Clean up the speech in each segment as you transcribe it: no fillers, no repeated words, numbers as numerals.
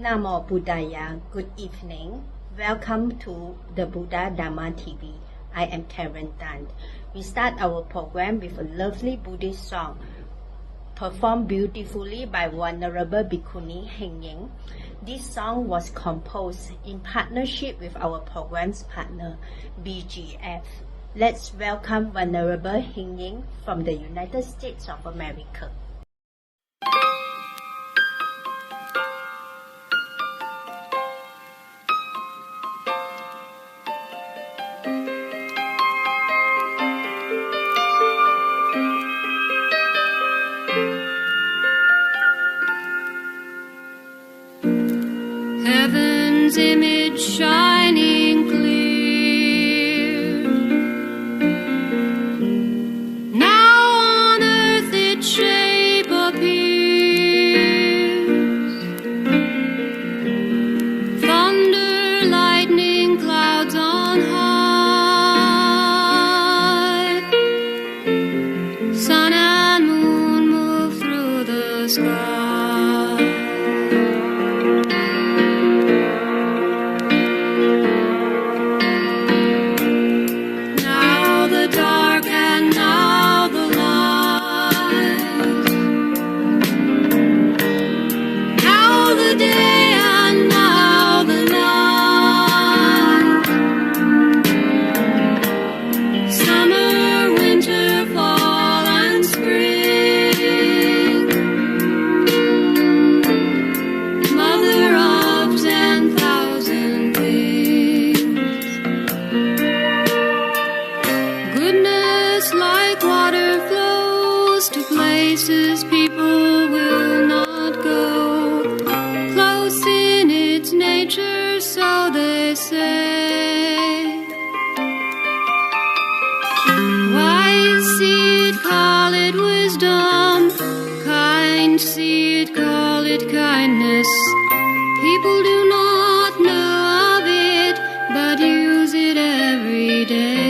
Namo Buddhaya. Good evening. Welcome to the Buddha Dharma TV. I am Karen Tan. We start our program with a lovely Buddhist song performed beautifully by Venerable Bhikkhuni Heng Ying. This song was composed in partnership with our program's partner, BGF. Let's welcome Venerable Heng Ying from the United States of America. Heaven's image shining clear, now on earth its shape appears. Thunder, lightning, clouds on high, sun and moon move through the sky. Places people will not go, close in its nature, so they say. Wise seed, call it wisdom, kind seed, call it kindness. People do not know of it, but use it every day.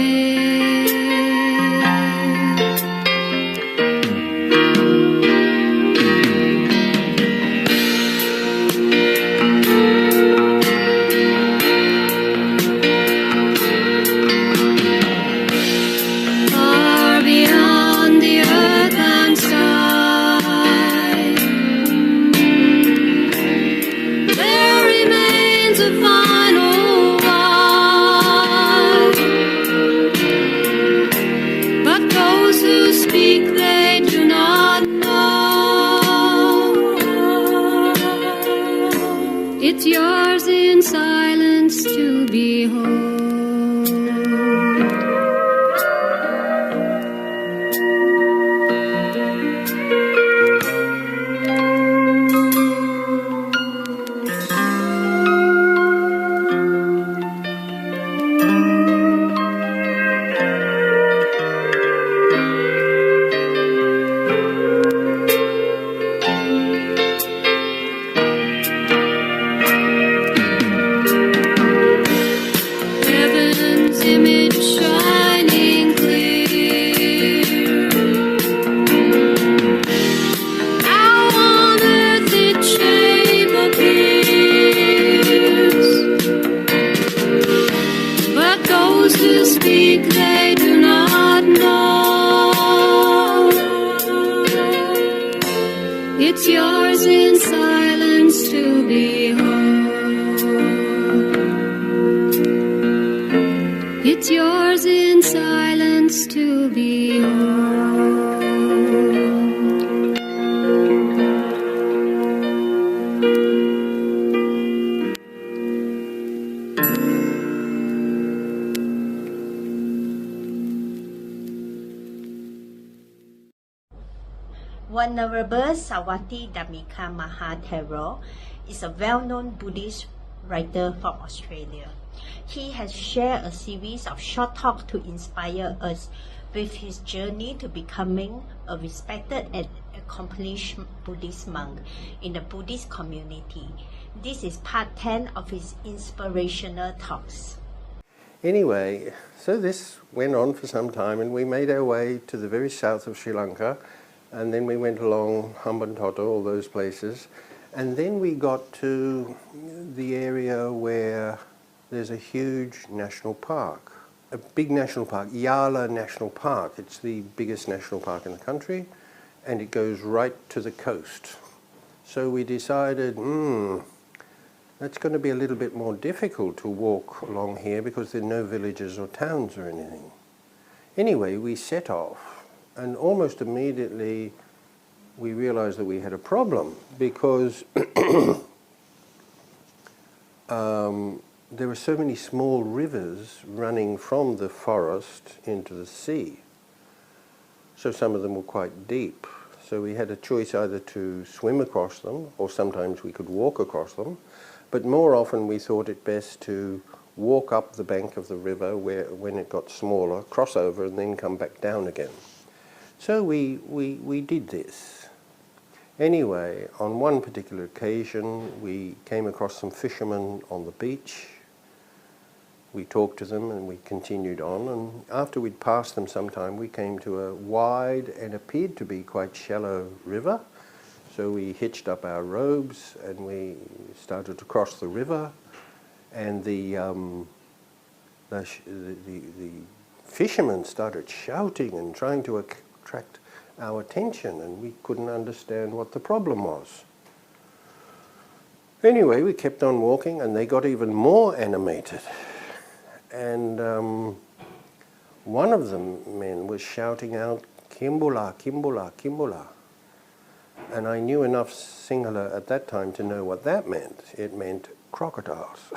It's yours in silence to behold. They do not know. It's yours in silence to behold. It's yours in silence to behold. Venerable Sawati Dhammika Mahathero is a well-known Buddhist writer from Australia. He has shared a series of short talks to inspire us with his journey to becoming a respected and accomplished Buddhist monk in the Buddhist community. This is part 10 of his inspirational talks. Anyway, so this went on for some time and we made our way to the very south of Sri Lanka, and then we went along Hambantota, all those places, And then we got to the area where there's a huge national park, a big national park, Yala National Park. It's the biggest national park in the country, and it goes right to the coast. So we decided, that's going to be a little bit more difficult to walk along here because there are no villages or towns or anything. Anyway, we set off, and almost immediately we realized that we had a problem because there were so many small rivers running from the forest into the sea. So some of them were quite deep. So we had a choice either to swim across them, or sometimes we could walk across them. But more often we thought it best to walk up the bank of the river when it got smaller, cross over and then come back down again. So we did this. Anyway, on one particular occasion we came across some fishermen on the beach. We talked to them and we continued on, and after we'd passed them some time we came to a wide and appeared to be quite shallow river. So we hitched up our robes and we started to cross the river, and the fishermen started shouting and trying to attract our attention, and we couldn't understand what the problem was. Anyway, we kept on walking and they got even more animated. And one of the men was shouting out, "Kimbula, Kimbula, Kimbula." And I knew enough Sinhala at that time to know what that meant. It meant crocodiles.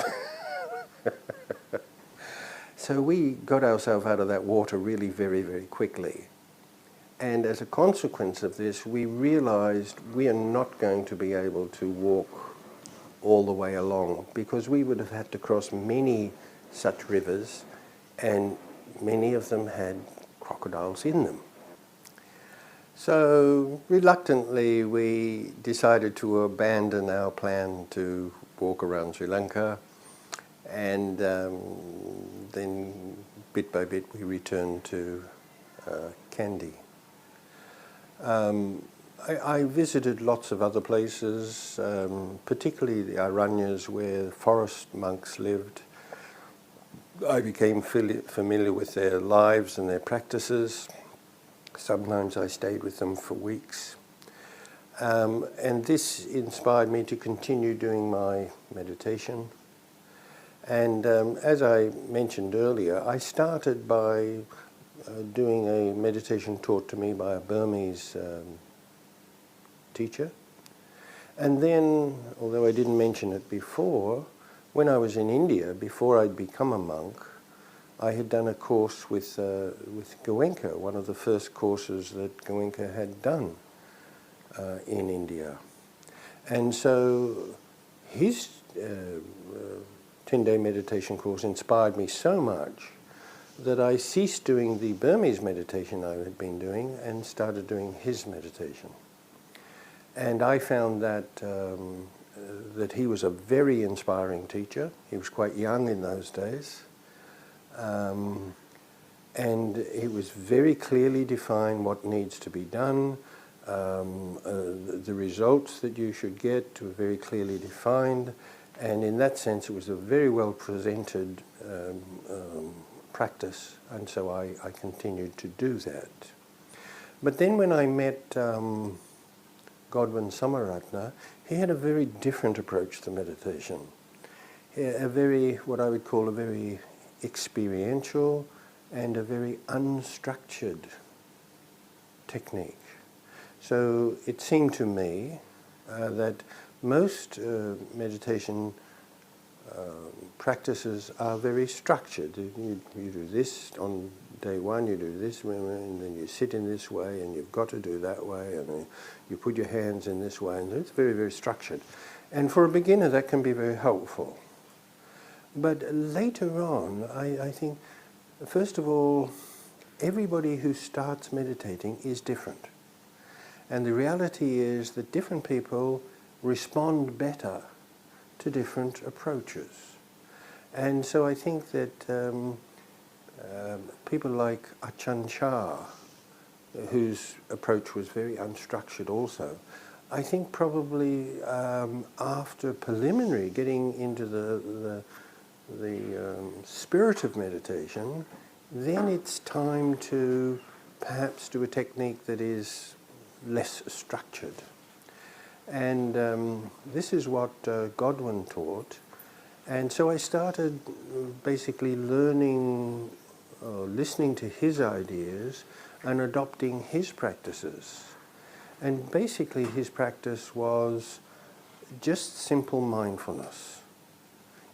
So we got ourselves out of that water really very, very quickly. And as a consequence of this, we realized we are not going to be able to walk all the way along, because we would have had to cross many such rivers, and many of them had crocodiles in them. So reluctantly we decided to abandon our plan to walk around Sri Lanka, and then bit by bit we returned to Kandy. I visited lots of other places, particularly the Aranyas where forest monks lived. I became familiar with their lives and their practices. Sometimes I stayed with them for weeks. And this inspired me to continue doing my meditation. And as I mentioned earlier, I started by doing a meditation taught to me by a Burmese teacher. And then, although I didn't mention it before, when I was in India, before I'd become a monk, I had done a course with Goenka, one of the first courses that Goenka had done in India. And so his 10-day meditation course inspired me so much that I ceased doing the Burmese meditation I had been doing and started doing his meditation. And I found that that he was a very inspiring teacher. He was quite young in those days. And it was very clearly defined what needs to be done. The results that you should get were very clearly defined. And in that sense, it was a very well presented practice. And so I continued to do that. But then when I met Godwin Samaratna, he had a very different approach to meditation. A very, what I would call a very experiential and a very unstructured technique. So it seemed to me that most meditation practices are very structured. You do this on day one, you do this, and then you sit in this way, and you've got to do that way, and then you put your hands in this way, and it's very, very structured. And for a beginner, that can be very helpful. But later on, I think, first of all, everybody who starts meditating is different. And the reality is that different people respond better to different approaches. And so I think that people like Ajahn Chah, whose approach was very unstructured also, I think probably after preliminary, getting into the spirit of meditation, then it's time to perhaps do a technique that is less structured. And this is what Godwin taught. And so I started basically learning, listening to his ideas and adopting his practices. And basically his practice was just simple mindfulness.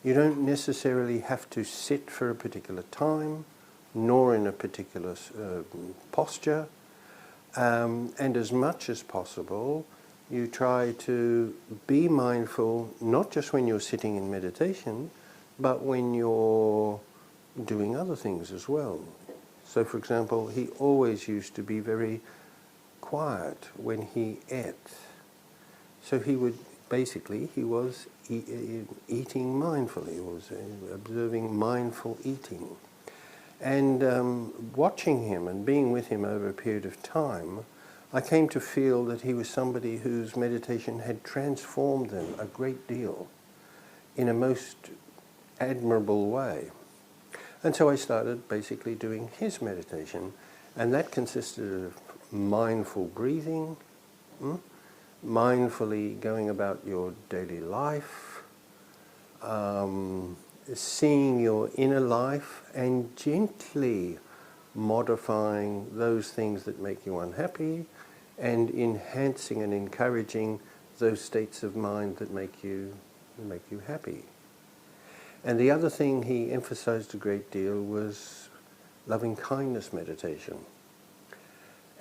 You don't necessarily have to sit for a particular time, nor in a particular posture. And as much as possible, you try to be mindful, not just when you're sitting in meditation, but when you're doing other things as well. So, for example, he always used to be very quiet when he ate. So he would, basically, he was eating mindfully, he was observing mindful eating. And watching him and being with him over a period of time, I came to feel that he was somebody whose meditation had transformed them a great deal in a most admirable way. And so I started basically doing his meditation, and that consisted of mindful breathing, mindfully going about your daily life, seeing your inner life and gently modifying those things that make you unhappy and enhancing and encouraging those states of mind that make you happy. And the other thing he emphasized a great deal was loving kindness meditation.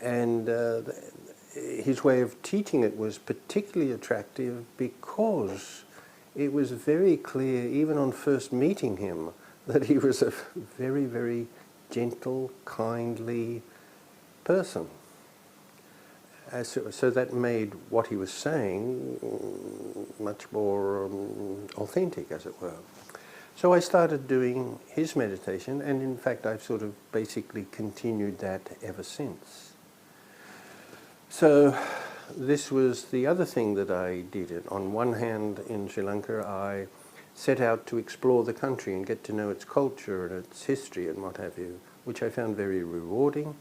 And his way of teaching it was particularly attractive because it was very clear, even on first meeting him, that he was a very, very gentle, kindly person. So that made what he was saying much more authentic, as it were. So I started doing his meditation, and in fact I've sort of basically continued that ever since. So this was the other thing that I did. On one hand, in Sri Lanka, I set out to explore the country and get to know its culture and its history and what have you, which I found very rewarding.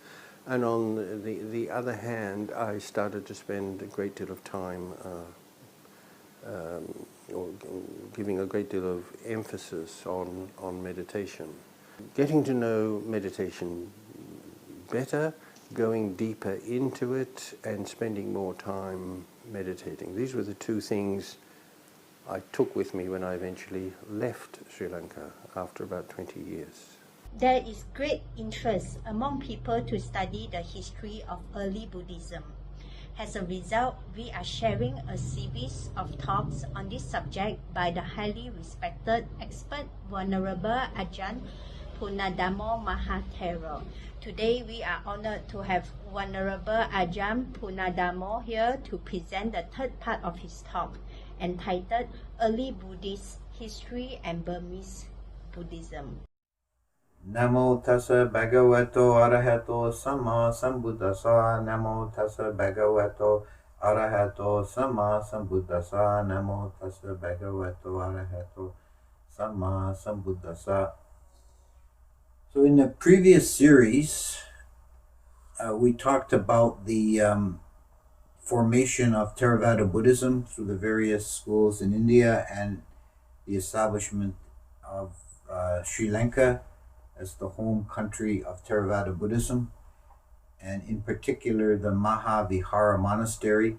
And on the other hand, I started to spend a great deal of time or giving a great deal of emphasis on meditation. Getting to know meditation better, going deeper into it, and spending more time meditating. These were the two things I took with me when I eventually left Sri Lanka after about 20 years. There is great interest among people to study the history of early Buddhism. As a result, we are sharing a series of talks on this subject by the highly respected expert Venerable Ajahn Punadamo Mahathera. Today we are honored to have Venerable Ajahn Punadamo here to present the third part of his talk, entitled Early Buddhist History and Burmese Buddhism. Namo tassa bhagavato arahato sama sambuddhassa. Namo tassa bhagavato arahato sama sambuddhassa. Namo tassa bhagavato arahato sama sambuddhassa. So in the previous series, we talked about the formation of Theravada Buddhism through the various schools in India and the establishment of Sri Lanka as the home country of Theravada Buddhism, and in particular the Mahavihara Monastery,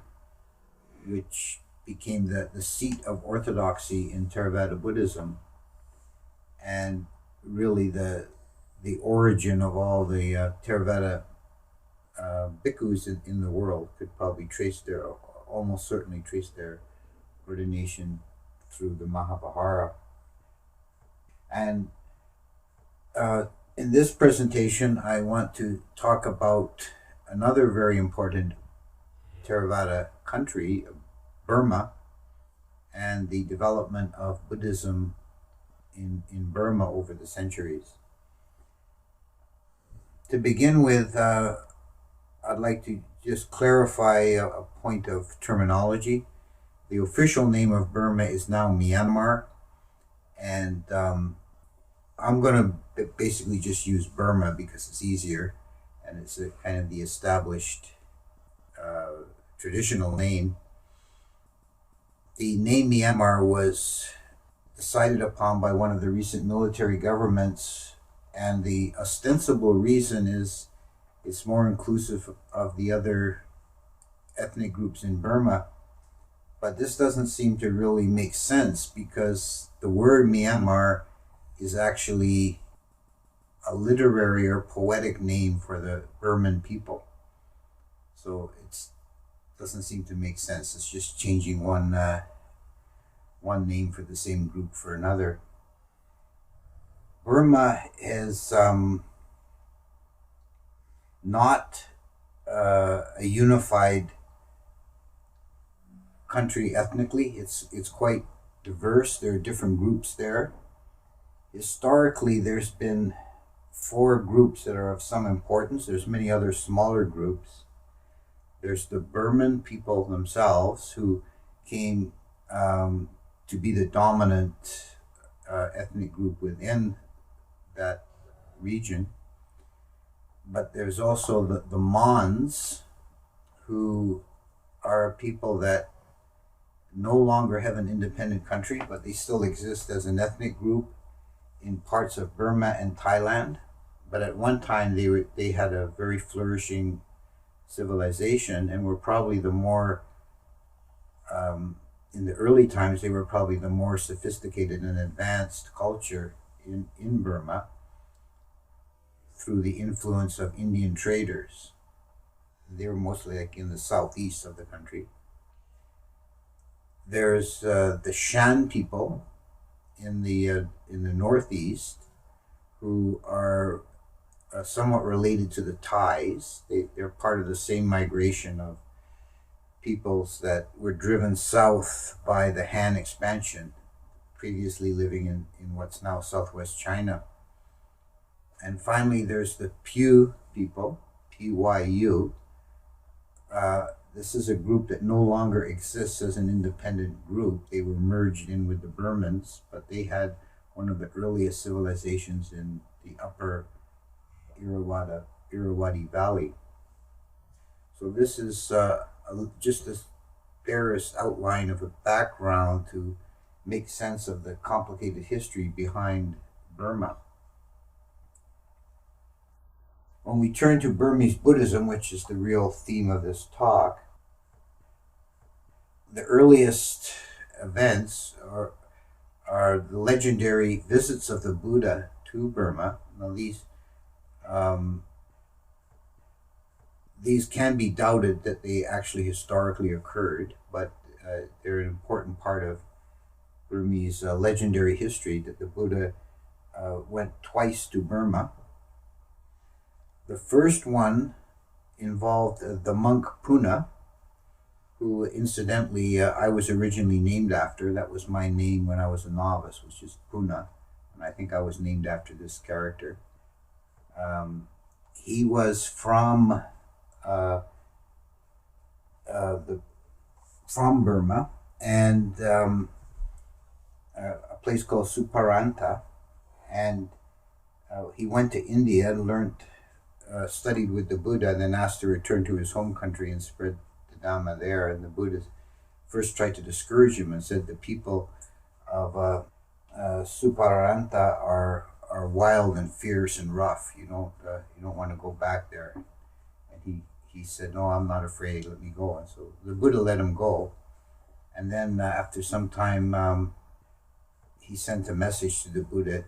which became the seat of orthodoxy in Theravada Buddhism, and really the origin of all the Theravada bhikkhus in the world could probably almost certainly trace their ordination through the Mahavihara. And in this presentation, I want to talk about another very important Theravada country, Burma, and the development of Buddhism in Burma over the centuries. To begin with, I'd like to just clarify a point of terminology. The official name of Burma is now Myanmar, and I'm going to basically just use Burma because it's easier, and it's kind of the established traditional name. The name Myanmar was decided upon by one of the recent military governments, and the ostensible reason is it's more inclusive of the other ethnic groups in Burma. But this doesn't seem to really make sense because the word Myanmar is actually a literary or poetic name for the Burman people. So it doesn't seem to make sense. It's just changing one name for the same group for another. Burma is not a unified country ethnically. It's quite diverse. There are different groups there. Historically, there's been 4 groups that are of some importance. There's many other smaller groups. There's the Burman people themselves, who came to be the dominant ethnic group within that region. But there's also the Mons, who are people that no longer have an independent country, but they still exist as an ethnic group in parts of Burma and Thailand. But at one time they had a very flourishing civilization and were probably the more in the early times they were probably the more sophisticated and advanced culture in Burma through the influence of Indian traders. They were mostly like in the southeast of the country. There's the Shan people in the northeast, who are somewhat related to the Thais. They're part of the same migration of peoples that were driven south by the Han expansion, previously living in what's now southwest China. And finally, there's the Pyu people, Pyu. This is a group that no longer exists as an independent group. They were merged in with the Burmans, but they had one of the earliest civilizations in the upper Irrawaddy Valley. So this is just the barest outline of a background to make sense of the complicated history behind Burma. When we turn to Burmese Buddhism, which is the real theme of this talk, the earliest events are the legendary visits of the Buddha to Burma. Now these can be doubted that they actually historically occurred, but they're an important part of Burmese legendary history that the Buddha went twice to Burma. The first one involved the monk Puna, who incidentally I was originally named after. That was my name when I was a novice, was just Puna, and I think I was named after this character. He was from Burma, and a place called Suparanta, and he went to India and studied with the Buddha, and then asked to return to his home country and spread the Dhamma there. And the Buddha first tried to discourage him and said the people of Suparanta are wild and fierce and rough. You don't want to go back there. And he said, "No, I'm not afraid. Let me go." And so the Buddha let him go. And then after some time, he sent a message to the Buddha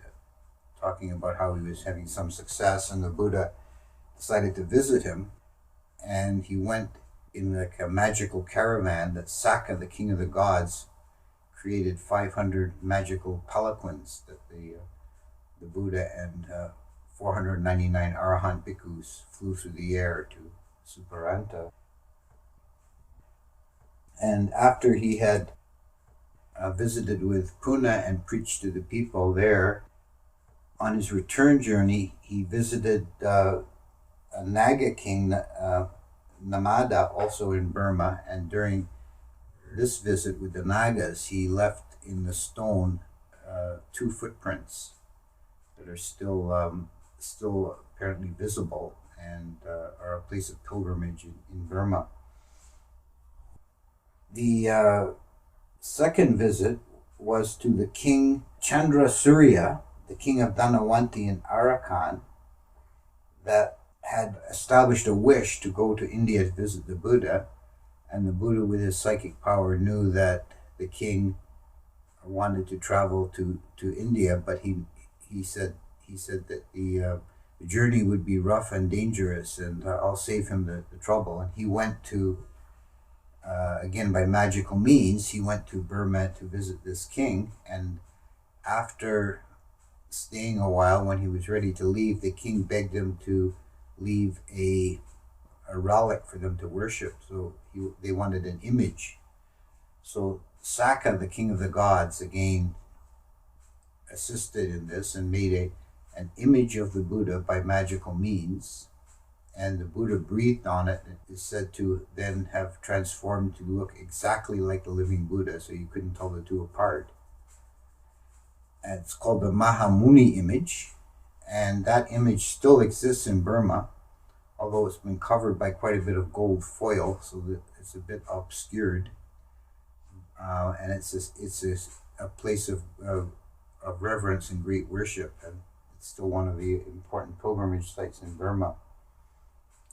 talking about how he was having some success, and the Buddha decided to visit him, and he went in like a magical caravan that Saka, the king of the gods, created 500 magical palanquins that the Buddha and 499 Arahant bhikkhus flew through the air to Suparanta. And after he had visited with Puna and preached to the people there, on his return journey, he visited a Naga king Namada, also in Burma, and during this visit with the Nagas, he left in the stone 2 footprints that are still apparently visible and are a place of pilgrimage in Burma. The second visit was to the king Chandra Surya, the king of Danawanti in Arakan, that had established a wish to go to India to visit the Buddha, and the Buddha, with his psychic power, knew that the king wanted to travel to India, but he said that the journey would be rough and dangerous, and I'll save him the trouble. And he went to, again by magical means, he went to Burma to visit this king, and after staying a while, when he was ready to leave, the king begged him to leave a relic for them to worship. So they wanted an image. So Saka, the king of the gods, again assisted in this and made an image of the Buddha by magical means. And the Buddha breathed on it. It is said to then have transformed to look exactly like the living Buddha, so you couldn't tell the two apart. And it's called the Mahamuni image, and that image still exists in Burma, although it's been covered by quite a bit of gold foil, so that it's a bit obscured. And it's a place of reverence and great worship, and it's still one of the important pilgrimage sites in Burma.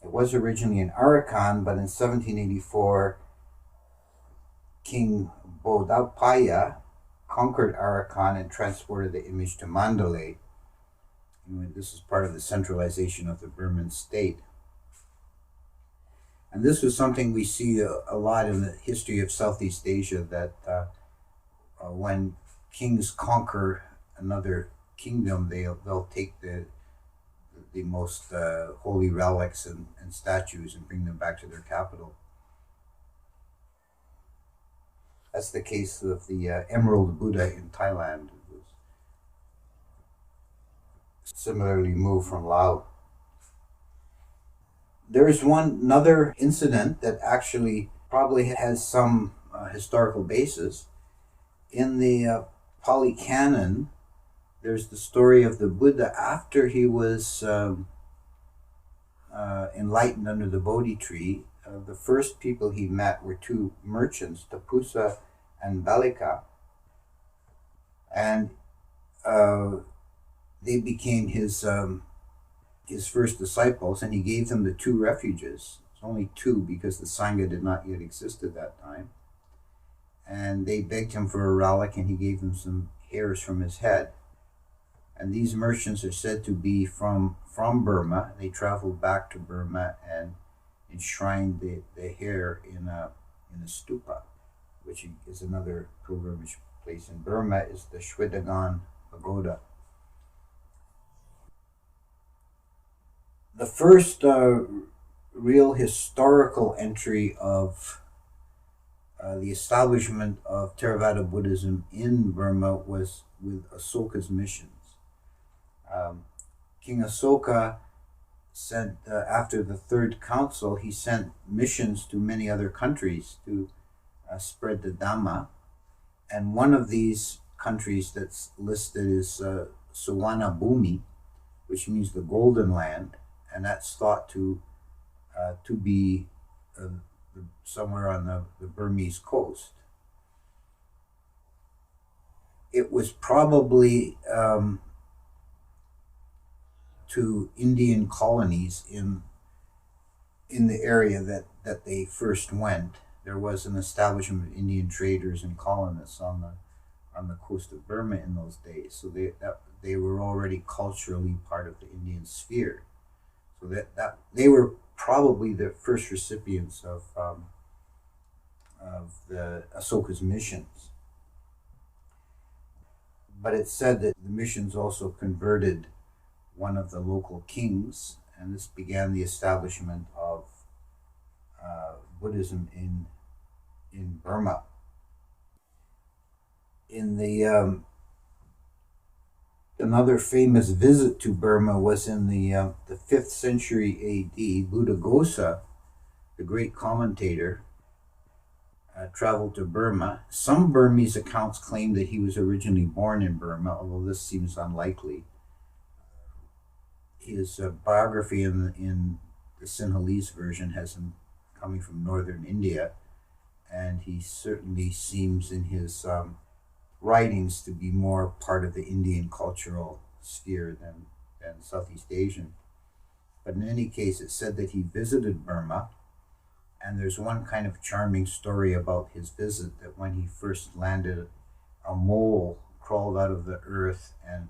It was originally in Arakan, but in 1784, King Bodapaya conquered Arakan and transported the image to Mandalay. This is part of the centralization of the Burman state. And this was something we see a lot in the history of Southeast Asia, that when kings conquer another kingdom, they'll take the most holy relics and statues and bring them back to their capital. That's the case of the Emerald Buddha in Thailand. It was similarly moved from Laos. There's another incident that actually probably has some historical basis. In the Pali Canon, there's the story of the Buddha after he was enlightened under the Bodhi tree. The first people he met were 2 merchants, Tapusa and Balika, and they became his first disciples, and he gave them the 2 refuges. It's only 2 because the Sangha did not yet exist at that time. And they begged him for a relic, and he gave them some hairs from his head. And these merchants are said to be from Burma. They traveled back to Burma and enshrined the hair in a stupa, which is another pilgrimage place in Burma, is the Shwedagon Pagoda. The first real historical entry of the establishment of Theravada Buddhism in Burma was with Asoka's missions. King Asoka sent, after the Third Council, he sent missions to many other countries to spread the Dhamma. And one of these countries that's listed is Suwana Bhumi, which means the Golden Land, and that's thought to be somewhere on the Burmese coast. It was probably to Indian colonies in the area that they first went. There was an establishment of Indian traders and colonists on the coast of Burma in those days. So they were already culturally part of the Indian sphere. So that they were probably the first recipients of the Asoka's missions. But it's said that the missions also converted one of the local kings, and this began the establishment of Buddhism in Burma. In the another famous visit to Burma was in the 5th century AD. Buddhaghosa the great commentator, traveled to Burma. Some Burmese accounts claim that he was originally born in Burma, although this seems unlikely. His biography in the Sinhalese version has him coming from northern India, and he certainly seems in his writings to be more part of the Indian cultural sphere than Southeast Asian. But in any case, it's said that he visited Burma, and there's one kind of charming story about his visit, that when he first landed, a mole crawled out of the earth and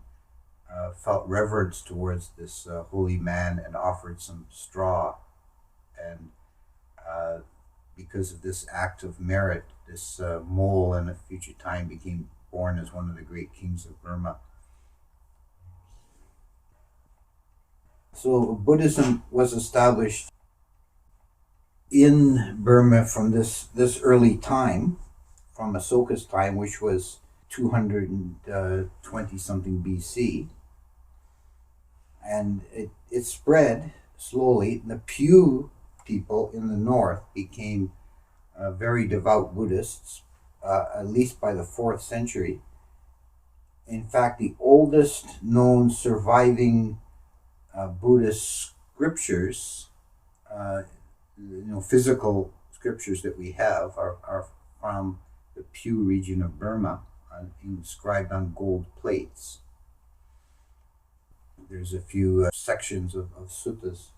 felt reverence towards this holy man and offered some straw. And because of this act of merit, this mole in a future time became born as one of the great kings of Burma. So Buddhism was established in Burma from this early time, from Asoka's time, which was 220 something BC. And it spread slowly. The Pyu people in the north became very devout Buddhists, at least by the 4th century. In fact, the oldest known surviving Buddhist scriptures, physical scriptures that we have, are from the Pyu region of Burma, inscribed on gold plates. There's a few sections of suttas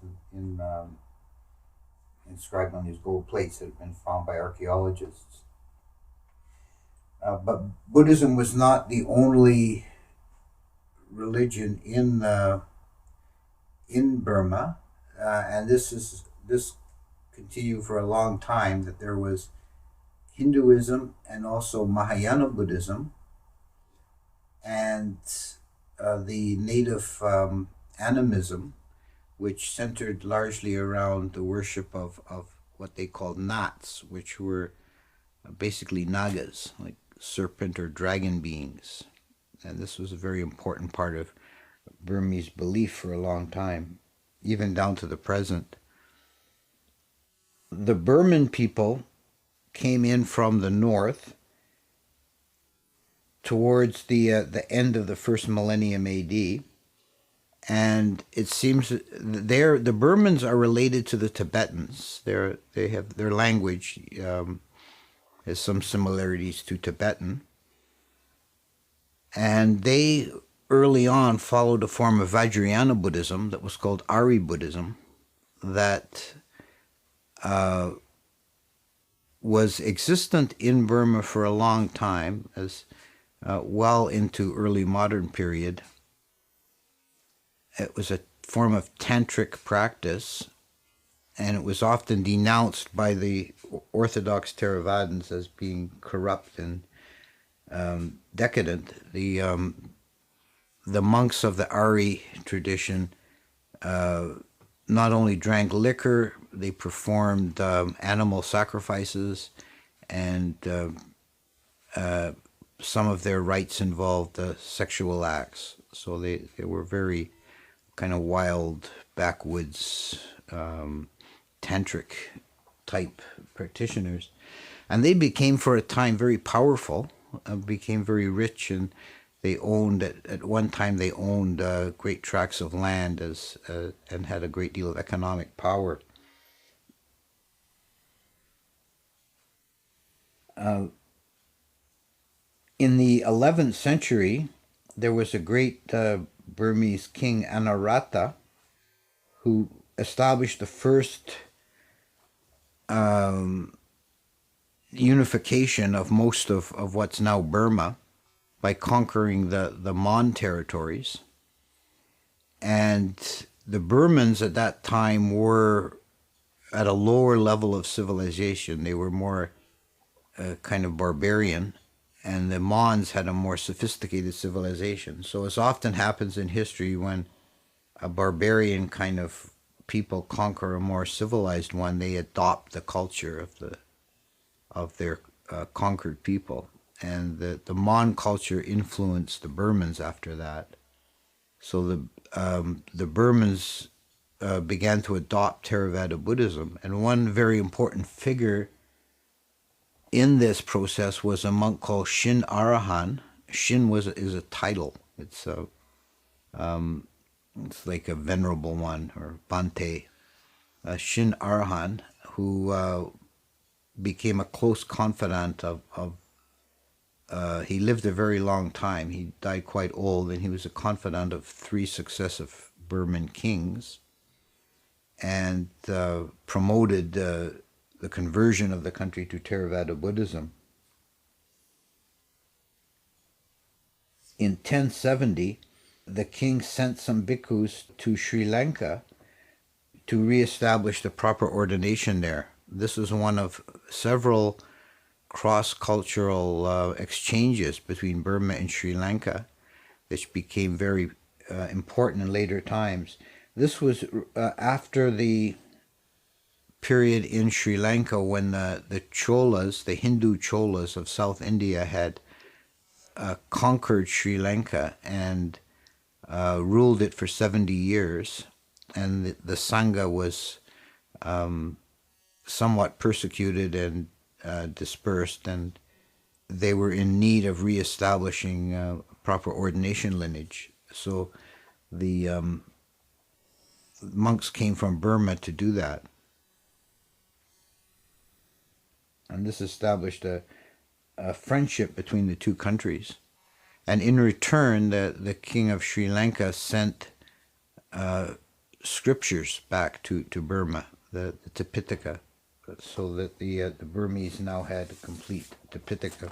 inscribed on these gold plates that have been found by archaeologists. But Buddhism was not the only religion in Burma, and this continued for a long time, that there was Hinduism and also Mahayana Buddhism, and the native animism, which centered largely around the worship of what they called nats, which were basically nagas, like serpent or dragon beings. And this was a very important part of Burmese belief for a long time, even down to the present. The Burman people came in from the north towards the end of the first millennium AD, and it seems the Burmans are related to the Tibetans. They have their language has some similarities to Tibetan, and they early on followed a form of Vajrayana Buddhism that was called Ari Buddhism, that was existent in Burma for a long time, as well into early modern period. It was a form of tantric practice, and it was often denounced by the Orthodox Theravadins as being corrupt and decadent. The monks of the Ari tradition not only drank liquor, they performed animal sacrifices, and some of their rites involved sexual acts. So they were very kind of wild, backwoods, tantric type practitioners. And they became for a time very powerful, became very rich, and they owned, at one time they owned great tracts of land and had a great deal of economic power. In the 11th century, there was a great Burmese king, Anarata, who established the first unification of most of what's now Burma by conquering the Mon territories. And the Burmans at that time were at a lower level of civilization. They were more kind of barbarian, and the Mons had a more sophisticated civilization. So as often happens in history, when a barbarian kind of people conquer a more civilized one, they adopt the culture of their conquered people. And the Mon culture influenced the Burmans after that. So the Burmans began to adopt Theravada Buddhism. And one very important figure in this process was a monk called Shin Arahan. Shin is a title. It's like a venerable one, or Bante. Shin Arahan, who became a close confidant of he lived a very long time. He died quite old, and he was a confidant of 3 successive Burman kings, and promoted the conversion of the country to Theravada Buddhism. In 1070, the king sent some bhikkhus to Sri Lanka to reestablish the proper ordination there. This was one of several cross-cultural exchanges between Burma and Sri Lanka, which became very important in later times. This was after the period in Sri Lanka when the Cholas, the Hindu Cholas of South India, had conquered Sri Lanka and ruled it for 70 years, and the Sangha was somewhat persecuted and dispersed, and they were in need of reestablishing proper ordination lineage. So the monks came from Burma to do that. And this established a friendship between the two countries. And in return, the king of Sri Lanka sent scriptures back to Burma, the Tipitaka, so that the Burmese now had a complete Tipitaka.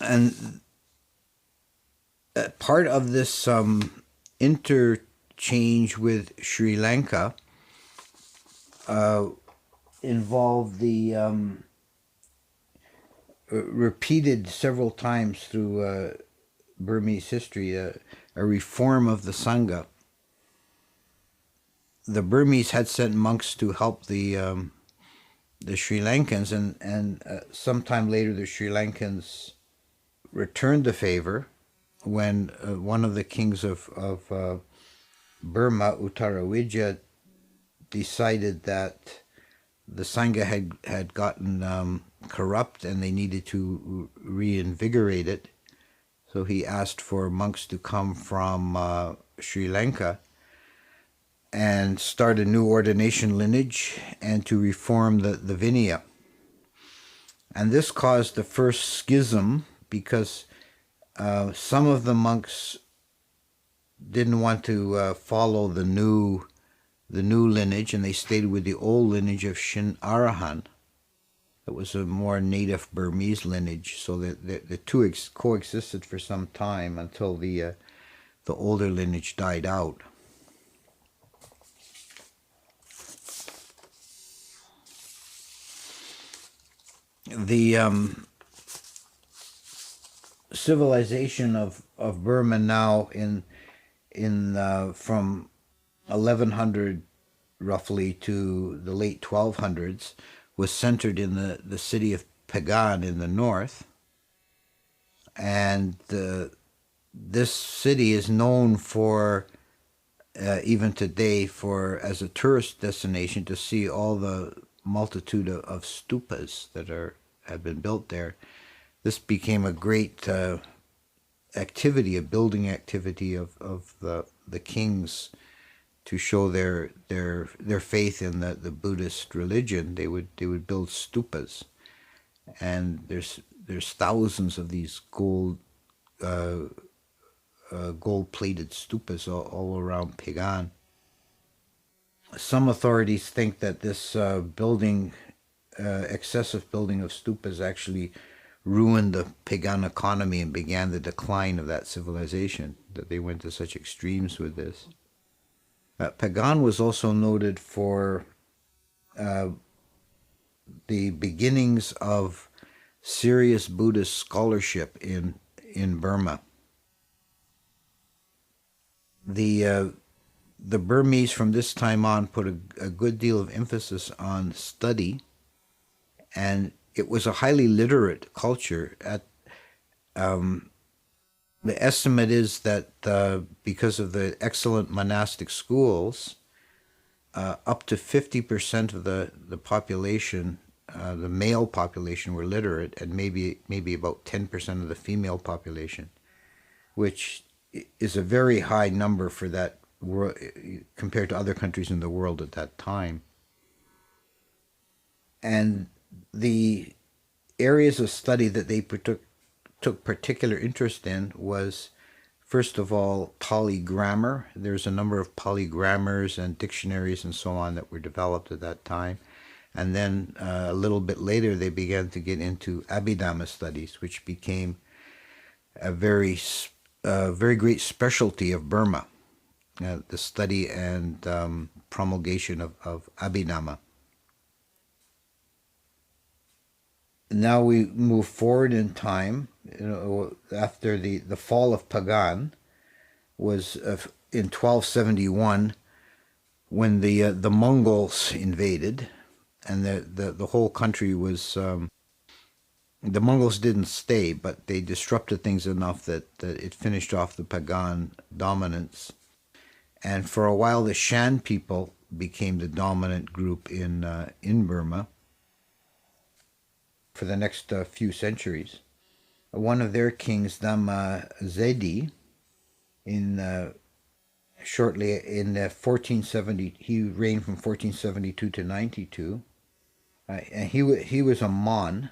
And part of this interchange with Sri Lanka involved the repeated several times through Burmese history a reform of the Sangha. The Burmese had sent monks to help the Sri Lankans, and sometime later the Sri Lankans returned the favor when one of the kings of Burma, Uttarawidya, decided that the Sangha had gotten corrupt and they needed to reinvigorate it. So he asked for monks to come from Sri Lanka and start a new ordination lineage and to reform the Vinaya. And this caused the first schism because some of the monks didn't want to follow the new lineage, and they stayed with the old lineage of Shin Arahan. It was a more native Burmese lineage, so that the two coexisted for some time until the older lineage died out. The civilization of Burma now in from 1100 roughly to the late 1200s was centered in the city of Pagan in the north, and this city is known for even today for as a tourist destination to see all the multitude of stupas that have been built there. This became a great activity, a building activity of the kings to show their faith in the Buddhist religion. They would build stupas, and there's thousands of these gold-plated stupas all around Pagan. Some authorities think that this excessive building of stupas actually ruined the Pagan economy and began the decline of that civilization, that they went to such extremes with this. Pagan was also noted for the beginnings of serious Buddhist scholarship in Burma. The Burmese from this time on put a good deal of emphasis on study, and it was a highly literate culture. The estimate is that because of the excellent monastic schools, up to 50% of the population, the male population, were literate, and maybe about 10% of the female population, which is a very high number for that compared to other countries in the world at that time. And the areas of study that they took particular interest in was, first of all, polygrammar. There's a number of polygrammars and dictionaries and so on that were developed at that time. And then a little bit later, they began to get into Abhidhamma studies, which became a very great specialty of Burma, the study and promulgation of Abhidhamma. Now we move forward in time. After the fall of Pagan was in 1271, when the Mongols invaded, and the whole country was. The Mongols didn't stay, but they disrupted things enough that it finished off the Pagan dominance. And for a while, the Shan people became the dominant group in Burma for the next few centuries. One of their kings, Dhamma Zedi, shortly in 1470, he reigned from 1472 to 92, and he was a Mon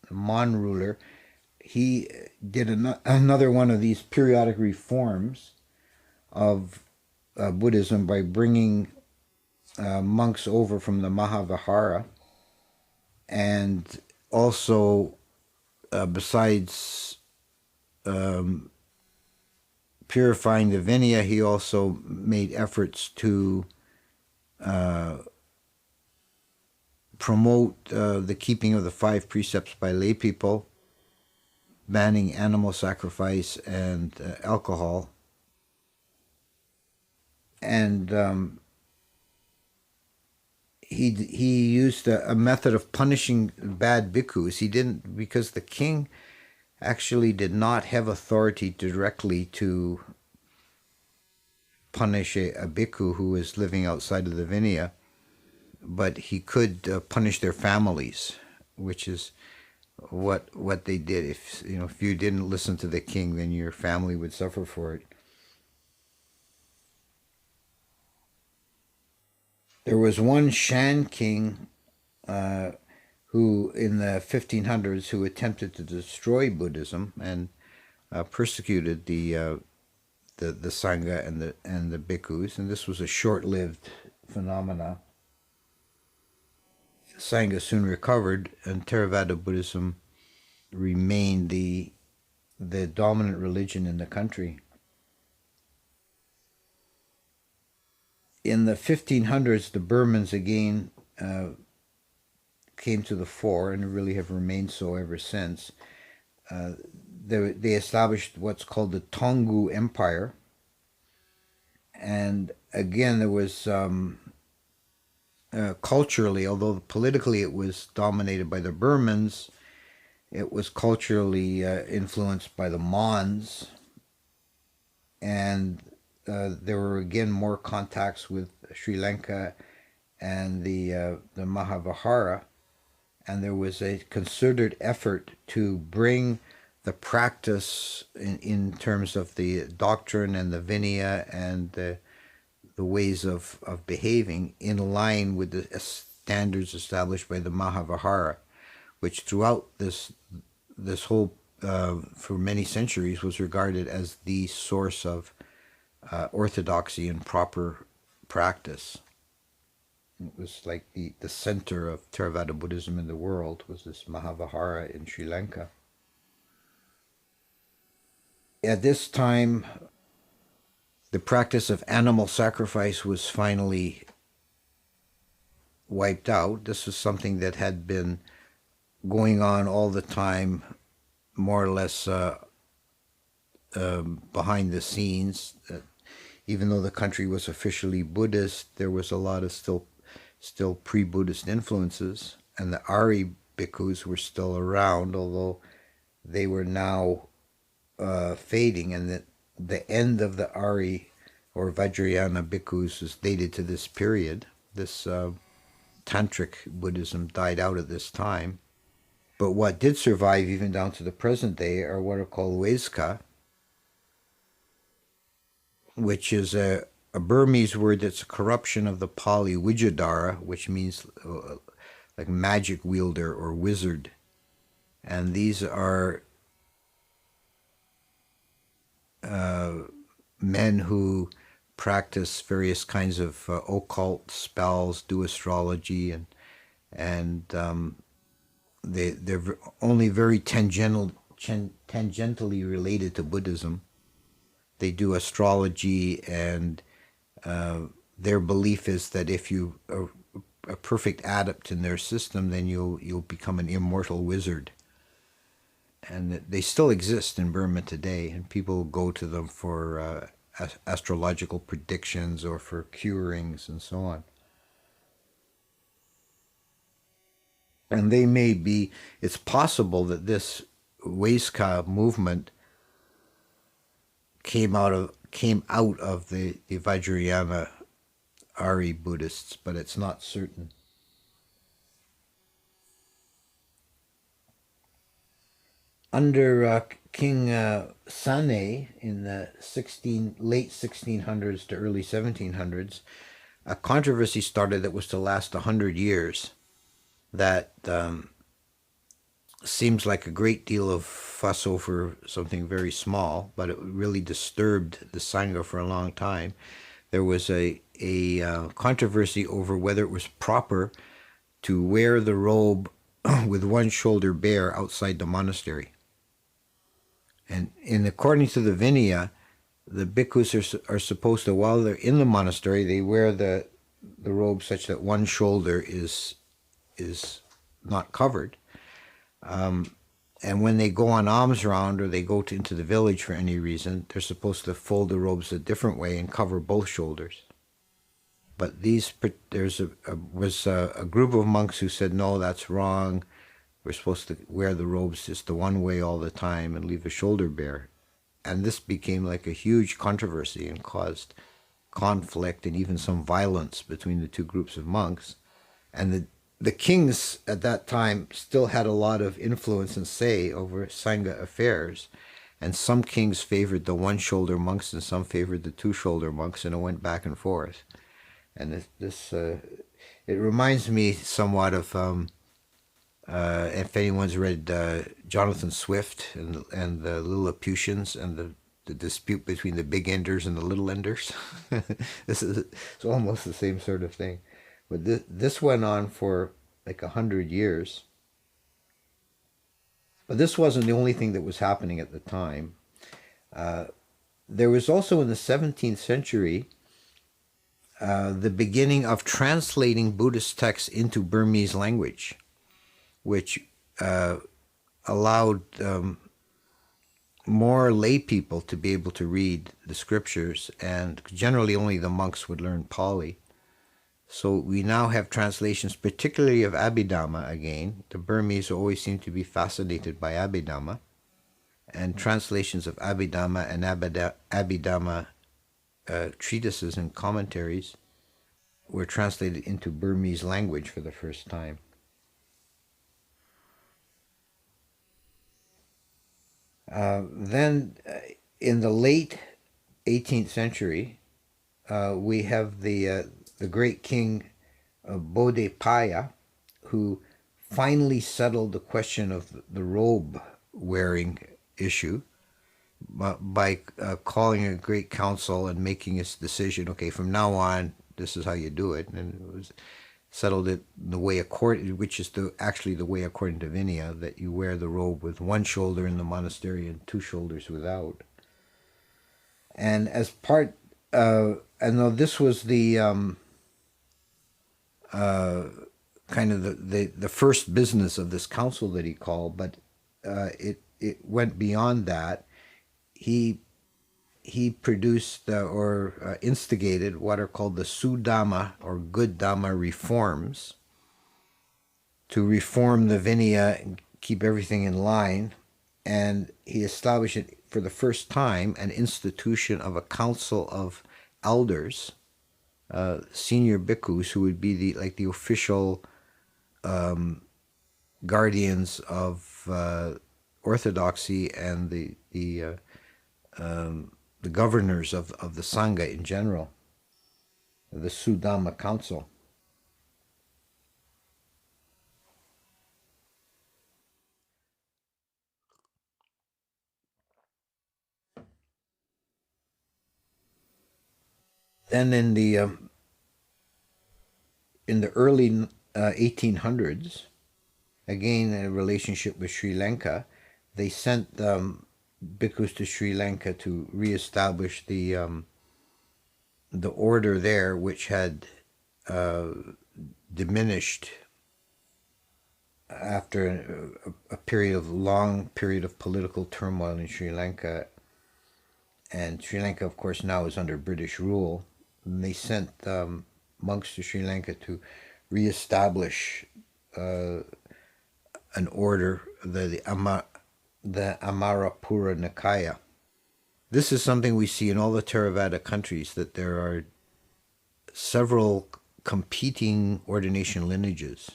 ruler. He did another one of these periodic reforms of Buddhism by bringing monks over from the Mahavihara, and also besides purifying the Vinaya, he also made efforts to promote the keeping of the 5 precepts by lay people, banning animal sacrifice and alcohol. And he used a method of punishing bad bhikkhus. He didn't, because the king actually did not have authority directly to punish a bhikkhu who was living outside of the Vinaya, but he could punish their families, which is what they did. If you didn't listen to the king, then your family would suffer for it. There was one Shan king who, in the 1500s, who attempted to destroy Buddhism and persecuted the Sangha and the bhikkhus, and this was a short-lived phenomena. Sangha soon recovered, and Theravada Buddhism remained the dominant religion in the country. In the 1500s, the Burmans again came to the fore, and really have remained so ever since. They established what's called the Taungoo Empire, and again there was culturally, although politically it was dominated by the Burmans, it was culturally influenced by the Mons, and there were again more contacts with Sri Lanka and the Mahavihara, and there was a concerted effort to bring the practice in terms of the doctrine and the Vinaya and the ways of behaving in line with the standards established by the Mahavihara, which throughout this whole for many centuries was regarded as the source of orthodoxy and proper practice. It was like the center of Theravada Buddhism in the world was this Mahavihara in Sri Lanka. At this time, the practice of animal sacrifice was finally wiped out. This was something that had been going on all the time, more or less behind the scenes. Even though the country was officially Buddhist, there was a lot of still pre-Buddhist influences, and the Ari bhikkhus were still around, although they were now fading, and that the end of the Ari or Vajrayana bhikkhus is dated to this period. This tantric Buddhism died out at this time. But what did survive even down to the present day are what are called Weska, which is a Burmese word that's a corruption of the Pali Wijadara, which means like magic wielder or wizard. And these are men who practice various kinds of occult spells, do astrology, and they're only very tangentially related to Buddhism. They do astrology, and their belief is that if you are a perfect adept in their system, then you'll become an immortal wizard. And they still exist in Burma today, and people go to them for astrological predictions or for curings and so on. And they may be, it's possible that this Weska movement came out of the Vajrayana Ari Buddhists, but it's not certain. Under King Sane in the late 1600s to early 1700s, a controversy started that was to last 100 years. That seems like a great deal of fuss over something very small, but it really disturbed the Sangha for a long time. There was a controversy over whether it was proper to wear the robe with one shoulder bare outside the monastery. And according to the Vinaya, the bhikkhus are supposed to, while they're in the monastery, they wear the robe such that one shoulder is not covered. And when they go on alms round or they go into the village for any reason, they're supposed to fold the robes a different way and cover both shoulders. But was a group of monks who said, no, that's wrong. We're supposed to wear the robes just the one way all the time and leave the shoulder bare. And this became like a huge controversy and caused conflict and even some violence between the two groups of monks. And the kings at that time still had a lot of influence and say over Sangha affairs. And some kings favored the one-shoulder monks and some favored the two-shoulder monks, and it went back and forth. And it reminds me somewhat of, if anyone's read Jonathan Swift and the Lilliputians and the dispute between the big enders and the little enders. It's almost the same sort of thing. But this went on for like 100 years. But this wasn't the only thing that was happening at the time. There was also in the 17th century the beginning of translating Buddhist texts into Burmese language, which allowed more lay people to be able to read the scriptures, and generally only the monks would learn Pali. So we now have translations, particularly of Abhidhamma again. The Burmese always seem to be fascinated by Abhidhamma. And translations of Abhidhamma and Abhidhamma treatises and commentaries were translated into Burmese language for the first time. Then in the late 18th century, we have the great king Bodhipaya, who finally settled the question of the robe wearing issue by calling a great council and making his decision. Okay, from now on, this is how you do it, and it was settled it the way which is actually the way according to Vinaya, that you wear the robe with one shoulder in the monastery and two shoulders without. And as part, and though this was the kind of the first business of this council that he called, but it went beyond that. He produced or instigated what are called the Sudhamma or Good Dhamma reforms, to reform the Vinaya and keep everything in line. And he established it for the first time, an institution of a council of elders, senior bhikkhus, who would be the official guardians of orthodoxy and the governors of the Sangha in general, the Sudama Council. Then in the early 1800s, again in a relationship with Sri Lanka, they sent bhikkhus to Sri Lanka to reestablish the order there, which had diminished after a long period of political turmoil in Sri Lanka. And Sri Lanka, of course, now is under British rule. And they sent monks to Sri Lanka to reestablish an order, the Amarapura Nikaya. This is something we see in all the Theravada countries, that there are several competing ordination lineages.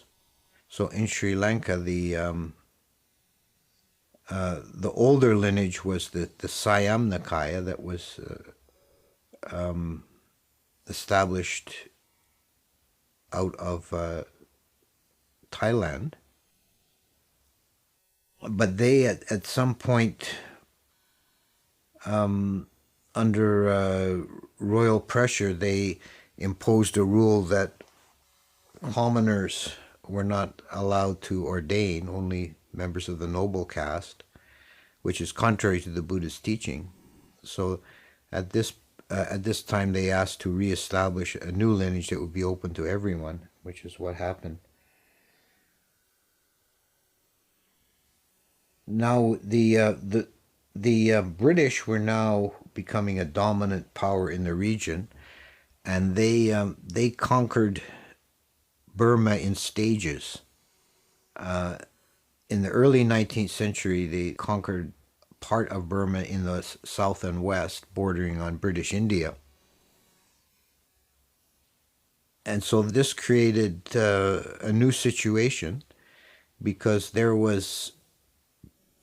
So in Sri Lanka, the older lineage was the Siam Nikaya that was established out of Thailand. But they, at some point, under royal pressure, they imposed a rule that commoners were not allowed to ordain, only members of the noble caste, which is contrary to the Buddhist teaching. So at this time they asked to reestablish a new lineage that would be open to everyone, which is what happened. Now the British were now becoming a dominant power in the region, and they conquered Burma in stages. In the early 19th century, they conquered part of Burma in the south and west, bordering on British India. And so this created a new situation, because there was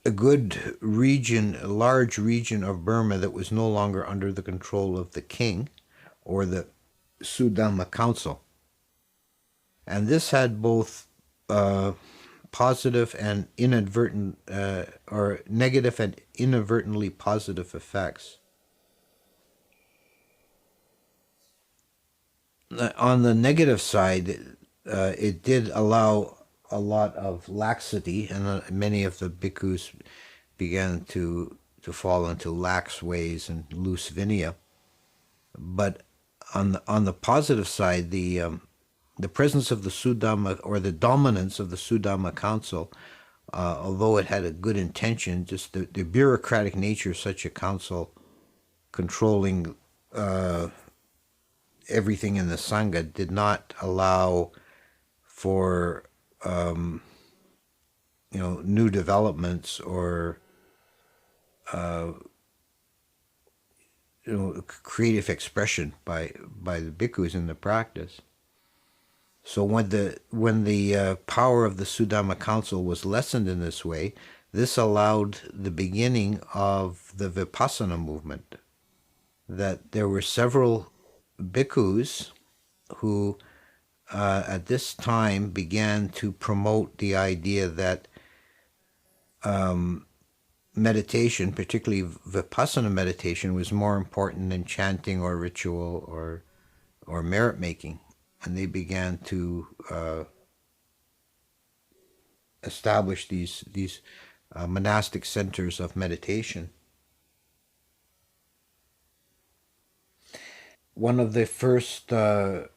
a good region, a large region of Burma that was no longer under the control of the king or the Sudama Council. And this had both positive and inadvertent, or negative and inadvertently positive effects. On the negative side, it did allow a lot of laxity, and many of the bhikkhus began to fall into lax ways and loose vinaya. But on the positive side, the presence of the Sudama, or the dominance of the Sudama Council, although it had a good intention, just the bureaucratic nature of such a council controlling everything in the Sangha did not allow for new developments or creative expression by the bhikkhus in the practice. So when the power of the Sudama Council was lessened in this way, this allowed the beginning of the Vipassana movement. That there were several bhikkhus who at this time began to promote the idea that meditation, particularly Vipassana meditation, was more important than chanting or ritual or merit making. And they began to establish these monastic centers of meditation. One of the first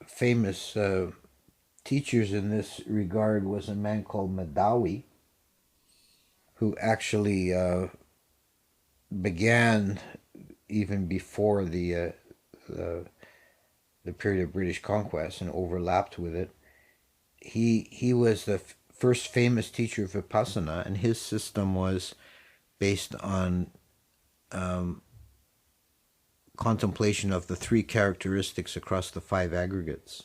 famous teachers in this regard was a man called Madawi, who actually began even before the period of British conquest and overlapped with it. He was the first famous teacher of Vipassana, and his system was based on contemplation of the three characteristics across the five aggregates.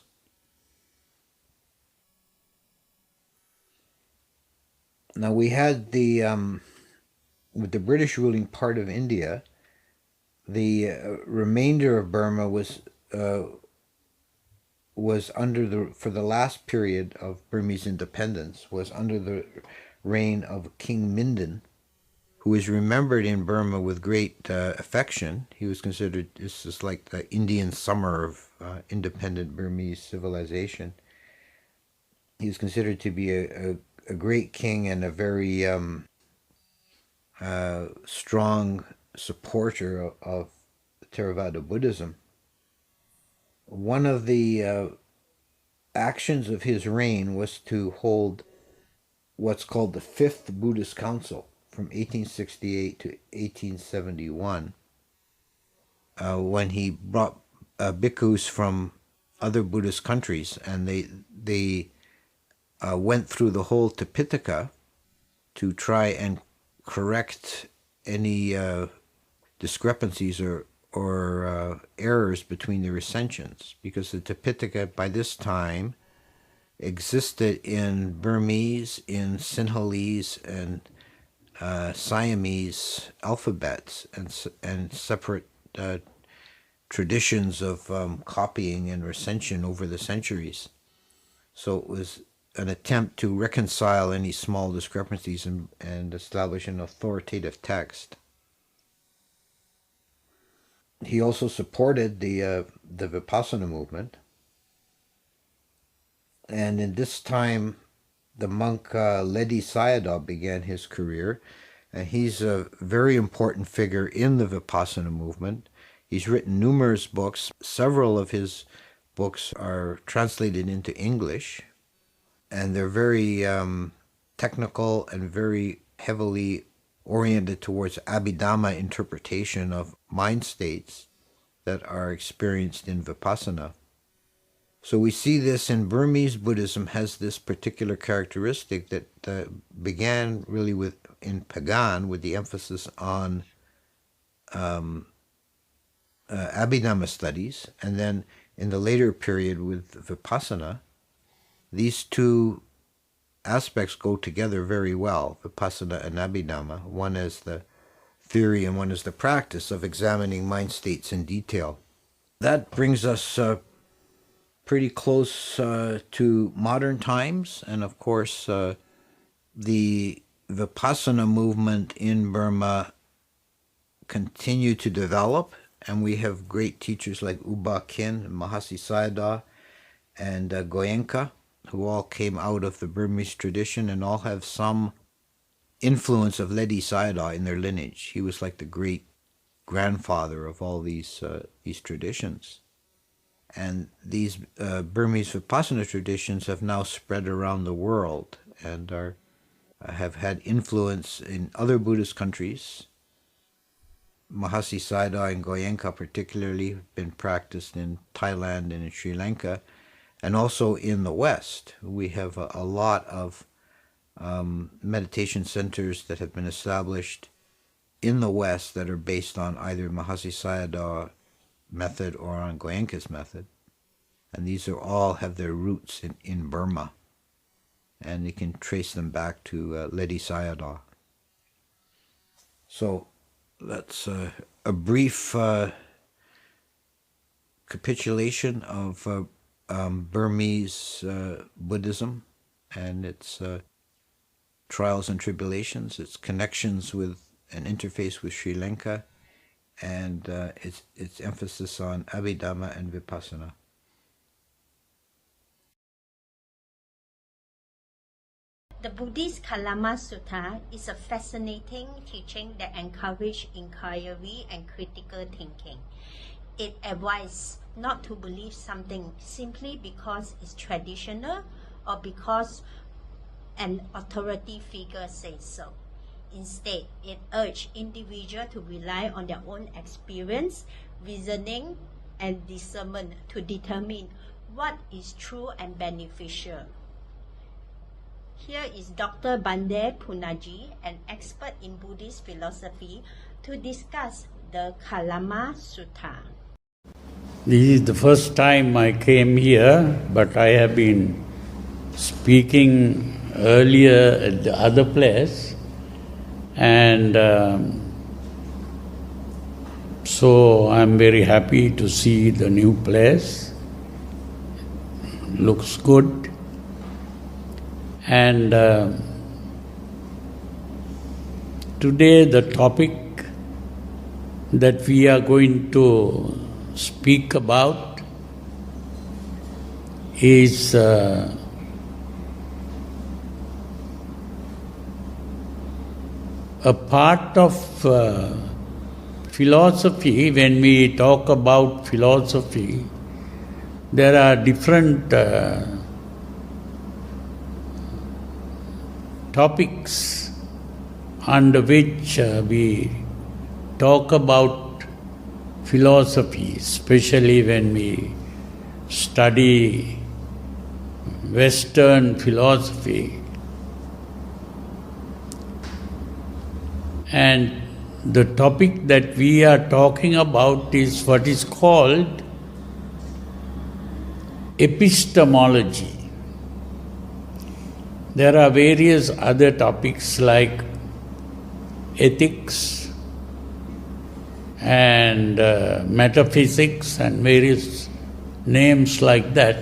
Now we had with the British ruling part of India, the remainder of Burma was under for the last period of Burmese independence, was under the reign of King Mindon, who is remembered in Burma with great affection. He was considered, this is like the Indian summer of independent Burmese civilization. He was considered to be a great king and a very strong supporter of Theravada Buddhism. One of the actions of his reign was to hold what's called the Fifth Buddhist Council from 1868 to 1871, when he brought bhikkhus from other Buddhist countries, and they went through the whole Tipitaka to try and correct any discrepancies or errors between the recensions, because the Tipitaka by this time existed in Burmese, in Sinhalese, and Siamese alphabets, and separate traditions of copying and recension over the centuries. So it was an attempt to reconcile any small discrepancies and establish an authoritative text. He also supported the Vipassana movement, and in this time the monk Ledi Sayadaw began his career, and he's a very important figure in the Vipassana movement. He's written numerous books. Several of his books are translated into English, and they're very technical and very heavily oriented towards Abhidhamma interpretation of mind states that are experienced in Vipassana. So we see this in Burmese Buddhism has this particular characteristic that began really in Pagan with the emphasis on Abhidhamma studies, and then in the later period with Vipassana, these two aspects go together very well, Vipassana and Abhidhamma. One is the theory and one is the practice of examining mind states in detail. That brings us pretty close to modern times, and of course the Vipassana movement in Burma continued to develop, and we have great teachers like U Ba Khin, Mahasi Sayadaw, and Goenka, who all came out of the Burmese tradition and all have some influence of Ledi Sayadaw in their lineage. He was like the great grandfather of all these traditions. And these Burmese Vipassana traditions have now spread around the world and have had influence in other Buddhist countries. Mahasi Sayadaw and Goenka particularly have been practiced in Thailand and in Sri Lanka, and also in the West. We have a lot of meditation centers that have been established in the West that are based on either Mahasi Sayadaw method or on Goenka's method. And these are all have their roots in Burma. And you can trace them back to Ledi Sayadaw. So that's a brief capitulation of Burmese Buddhism and its trials and tribulations, its connections with and interface with Sri Lanka, and its emphasis on Abhidhamma and Vipassana. The Buddhist Kalama Sutta is a fascinating teaching that encourages inquiry and critical thinking. It advises not to believe something simply because it's traditional or because an authority figure says so. Instead, it urges individuals to rely on their own experience, reasoning, and discernment to determine what is true and beneficial. Here is Dr. Bande Punaji, an expert in Buddhist philosophy, to discuss the Kalama Sutta. This is the first time I came here, but I have been speaking earlier at the other place, and so I'm very happy to see the new place. Looks good. And today the topic that we are going to speak about is a part of philosophy. When we talk about philosophy, there are different topics under which we talk about philosophy, especially when we study Western philosophy. And the topic that we are talking about is what is called epistemology. There are various other topics like ethics and metaphysics and various names like that.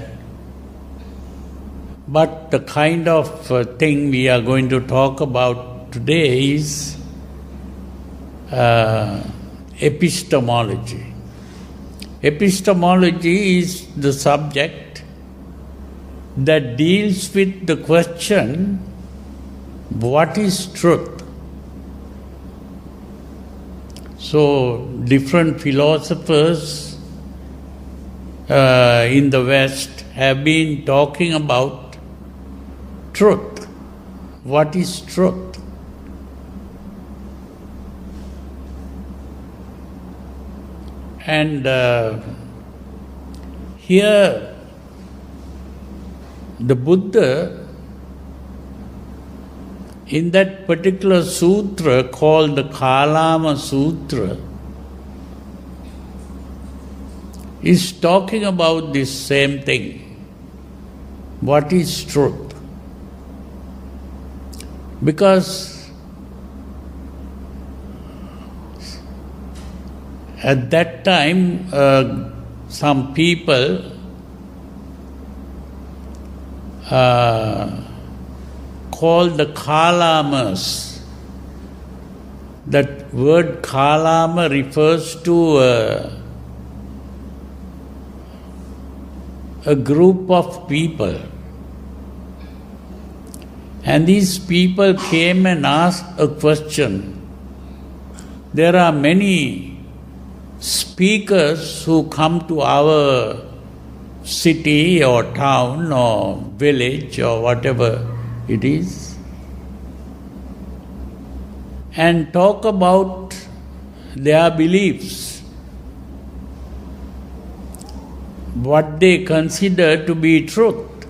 But the kind of thing we are going to talk about today is epistemology. Epistemology is the subject that deals with the question, what is truth? So, different philosophers in the West have been talking about truth. What is truth? And here the Buddha, in that particular sutra called the Kalama Sutra, is talking about this same thing. What is truth? Because at that time, some people called the Kalamas. That word Kalama refers to a group of people. And these people came and asked a question. There are many speakers who come to our city or town or village or whatever it is and talk about their beliefs, what they consider to be truth.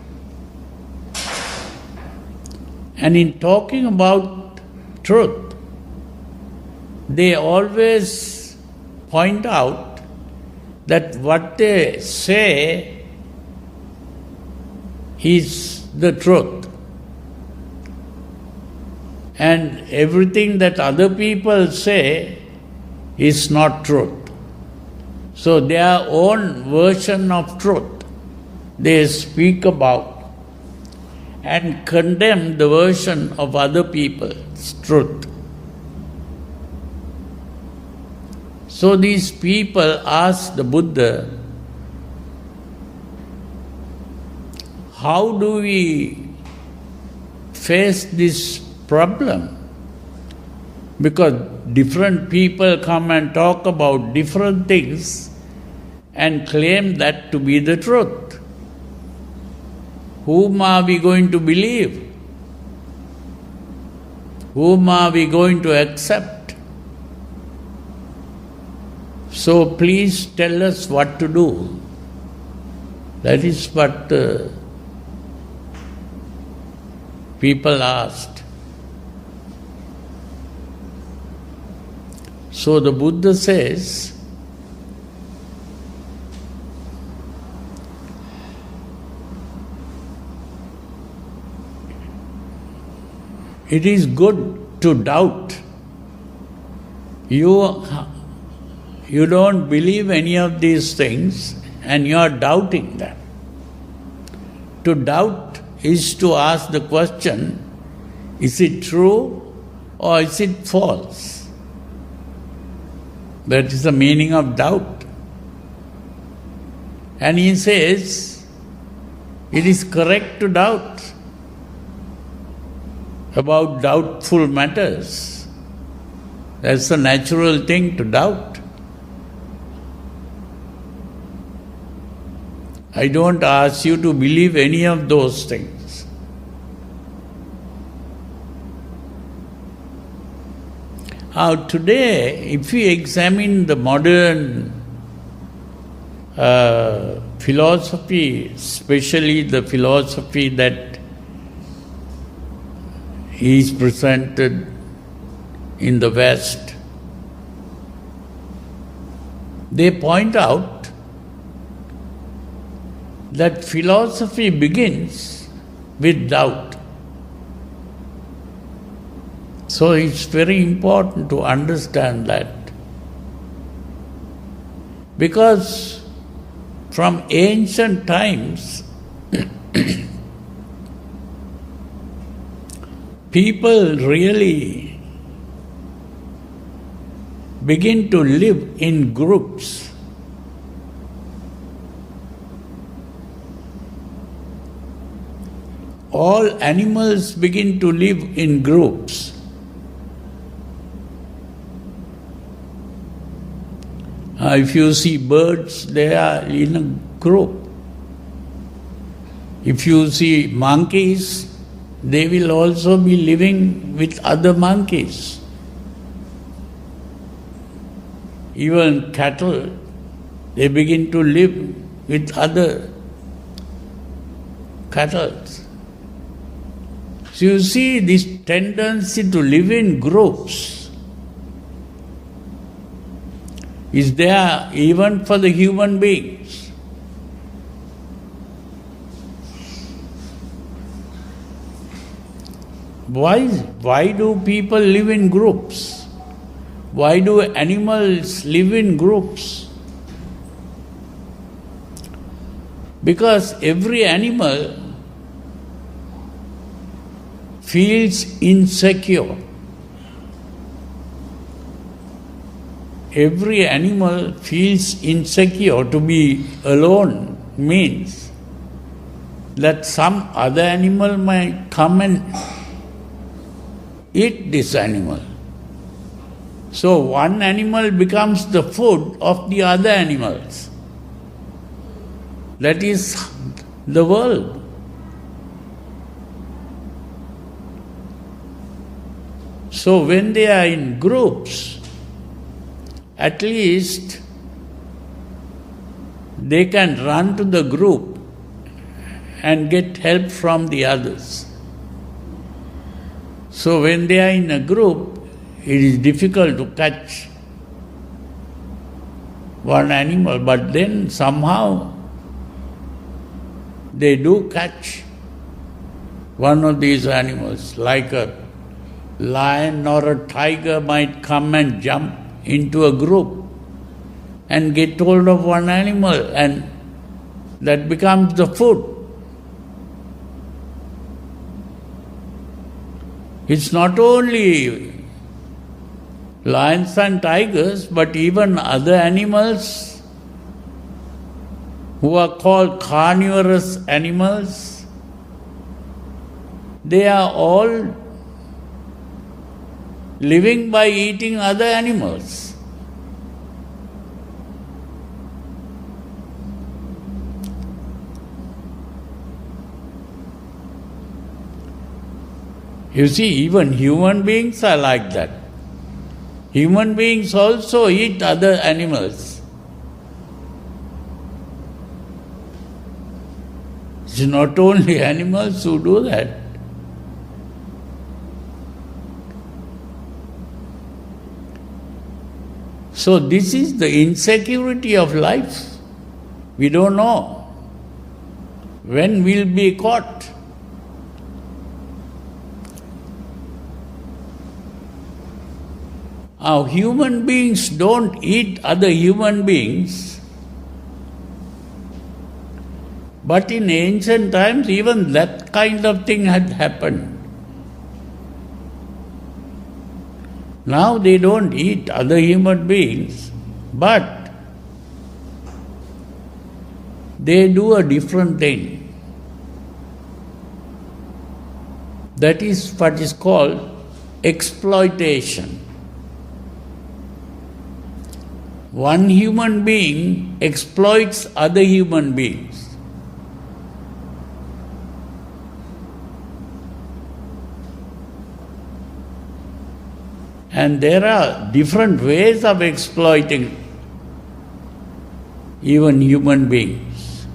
And in talking about truth, they always point out that what they say is the truth. And everything that other people say is not truth. So their own version of truth they speak about and condemn the version of other people's truth. So these people ask the Buddha, how do we face this problem? Because different people come and talk about different things and claim that to be the truth. Whom are we going to believe? Whom are we going to accept? So please tell us what to do. That is what people asked. So the Buddha says, it is good to doubt. You don't believe any of these things and you are doubting them. To doubt is to ask the question, is it true or is it false? That is the meaning of doubt. And he says, it is correct to doubt about doubtful matters. That's a natural thing to doubt. I don't ask you to believe any of those things. Now today, if we examine the modern philosophy, especially the philosophy that is presented in the West, they point out that philosophy begins with doubt. So it's very important to understand that. Because from ancient times, people really begin to live in groups. All animals begin to live in groups. If you see birds, they are in a group. If you see monkeys, they will also be living with other monkeys. Even cattle, they begin to live with other cattle. So you see this tendency to live in groups is there even for the human beings. Why do people live in groups? Why do animals live in groups? Because every animal feels insecure. Every animal feels insecure. To be alone means that some other animal might come and eat this animal. So one animal becomes the food of the other animals. That is the world. So when they are in groups, at least they can run to the group and get help from the others. So when they are in a group, it is difficult to catch one animal, but then somehow they do catch one of these animals, like a lion or a tiger might come and jump into a group and get hold of one animal, and that becomes the food. It's not only lions and tigers, but even other animals who are called carnivorous animals, they are all living by eating other animals. You see, even human beings are like that. Human beings also eat other animals. It's not only animals who do that. So this is the insecurity of life. We don't know when we'll be caught. Now, human beings don't eat other human beings, but in ancient times even that kind of thing had happened. Now they don't eat other human beings, but they do a different thing. That is what is called exploitation. One human being exploits other human beings. And there are different ways of exploiting even human beings.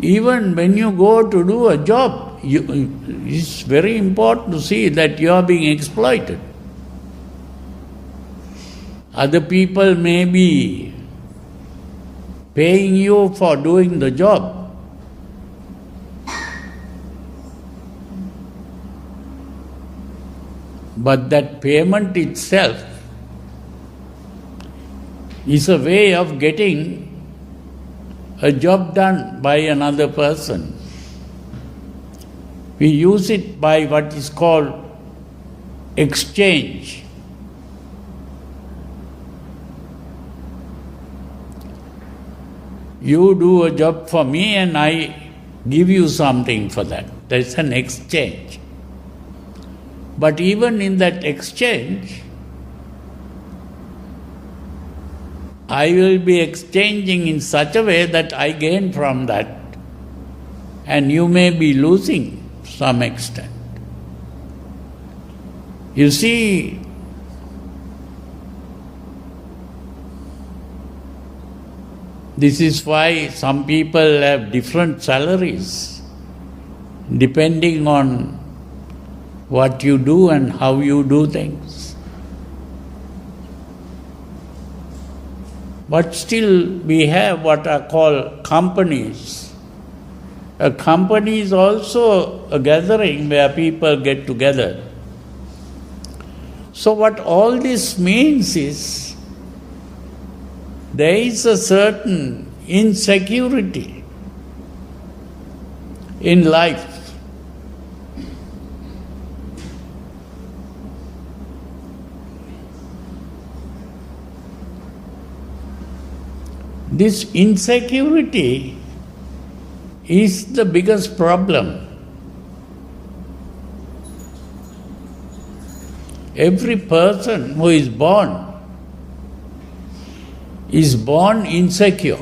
Even when you go to do a job, it's very important to see that you are being exploited. Other people may be paying you for doing the job. But that payment itself is a way of getting a job done by another person. We use it by what is called exchange. You do a job for me and I give you something for that. That's an exchange. But even in that exchange, I will be exchanging in such a way that I gain from that, and you may be losing to some extent. You see, this is why some people have different salaries, depending on what you do and how you do things. But still we have what are called companies. A company is also a gathering where people get together. So what all this means is, there is a certain insecurity in life. This insecurity is the biggest problem. Every person who is born insecure.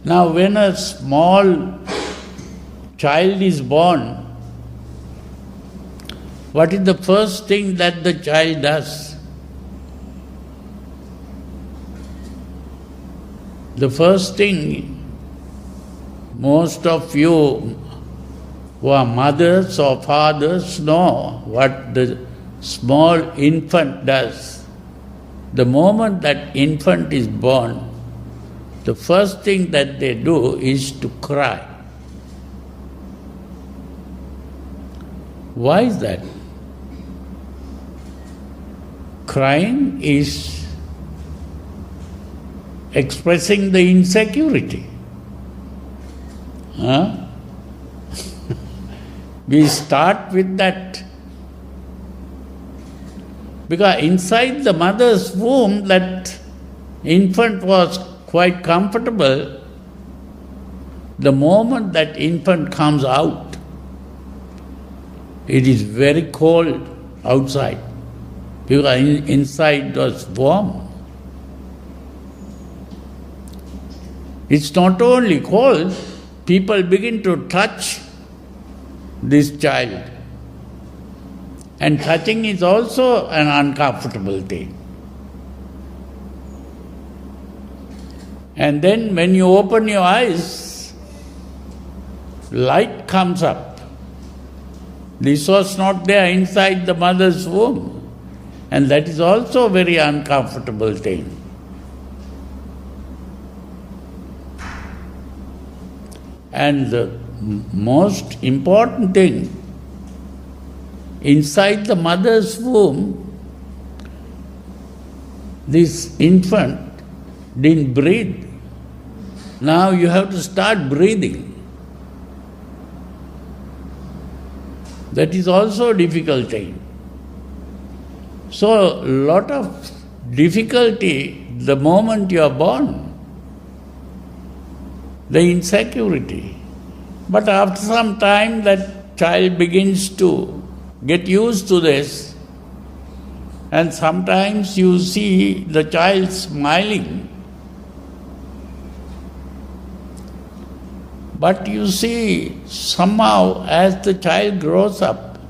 Now, when a small child is born, what is the first thing that the child does? The first thing, most of you who are mothers or fathers know what the small infant does. The moment that infant is born, the first thing that they do is to cry. Why is that? Crying is expressing the insecurity. We start with that. Because inside the mother's womb, that infant was quite comfortable. The moment that infant comes out, it is very cold outside. Because inside was warm. It's not only cold, people begin to touch this child. And touching is also an uncomfortable thing. And then when you open your eyes, light comes up. This was not there inside the mother's womb. And that is also a very uncomfortable thing. And the most important thing, inside the mother's womb, this infant didn't breathe. Now you have to start breathing. That is also a difficult thing. So, a lot of difficulty the moment you are born, the insecurity. But after some time, that child begins to get used to this, and sometimes you see the child smiling. But you see, somehow, as the child grows up,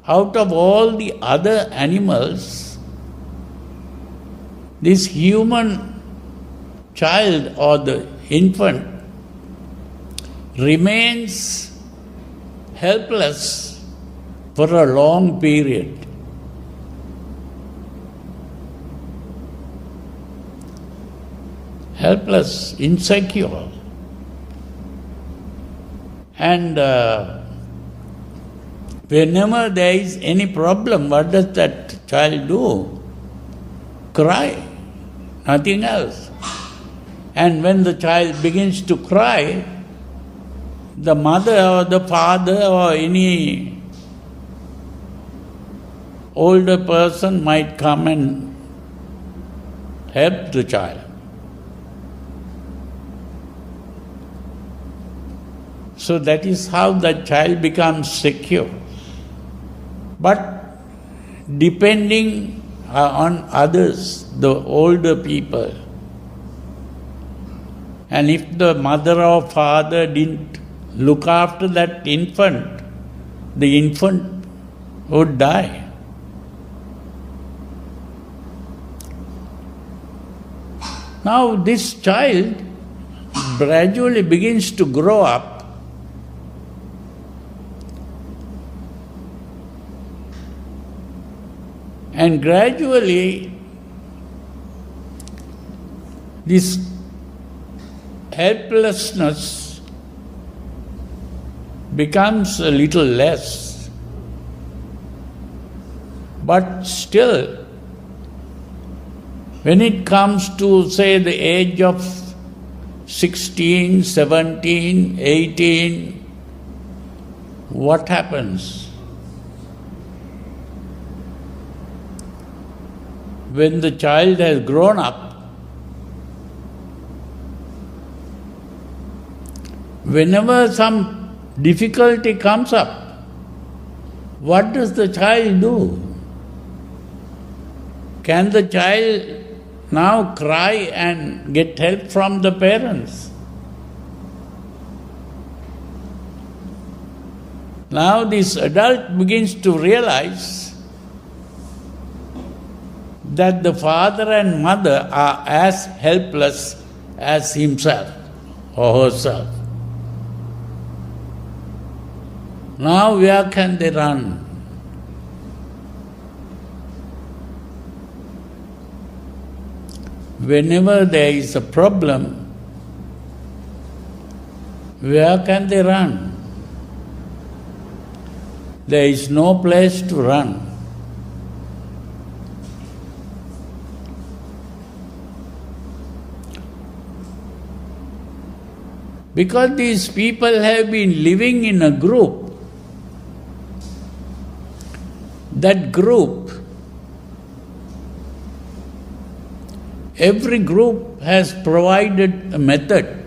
out of all the other animals, this human child or the infant remains helpless for a long period. Helpless, insecure. And whenever there is any problem, what does that child do? Cry, nothing else. And when the child begins to cry, the mother or the father or any older person might come and help the child. So that is how that child becomes secure. But depending on others, the older people, and if the mother or father didn't look after that infant, the infant would die. Now this child gradually begins to grow up, and gradually this helplessness becomes a little less. But still, when it comes to, say, the age of 16, 17, 18, what happens? When the child has grown up, whenever some difficulty comes up, what does the child do? Can the child now cry and get help from the parents? Now this adult begins to realize that the father and mother are as helpless as himself or herself. Now where can they run? Whenever there is a problem, where can they run? There is no place to run. Because these people have been living in a group, that group, every group has provided a method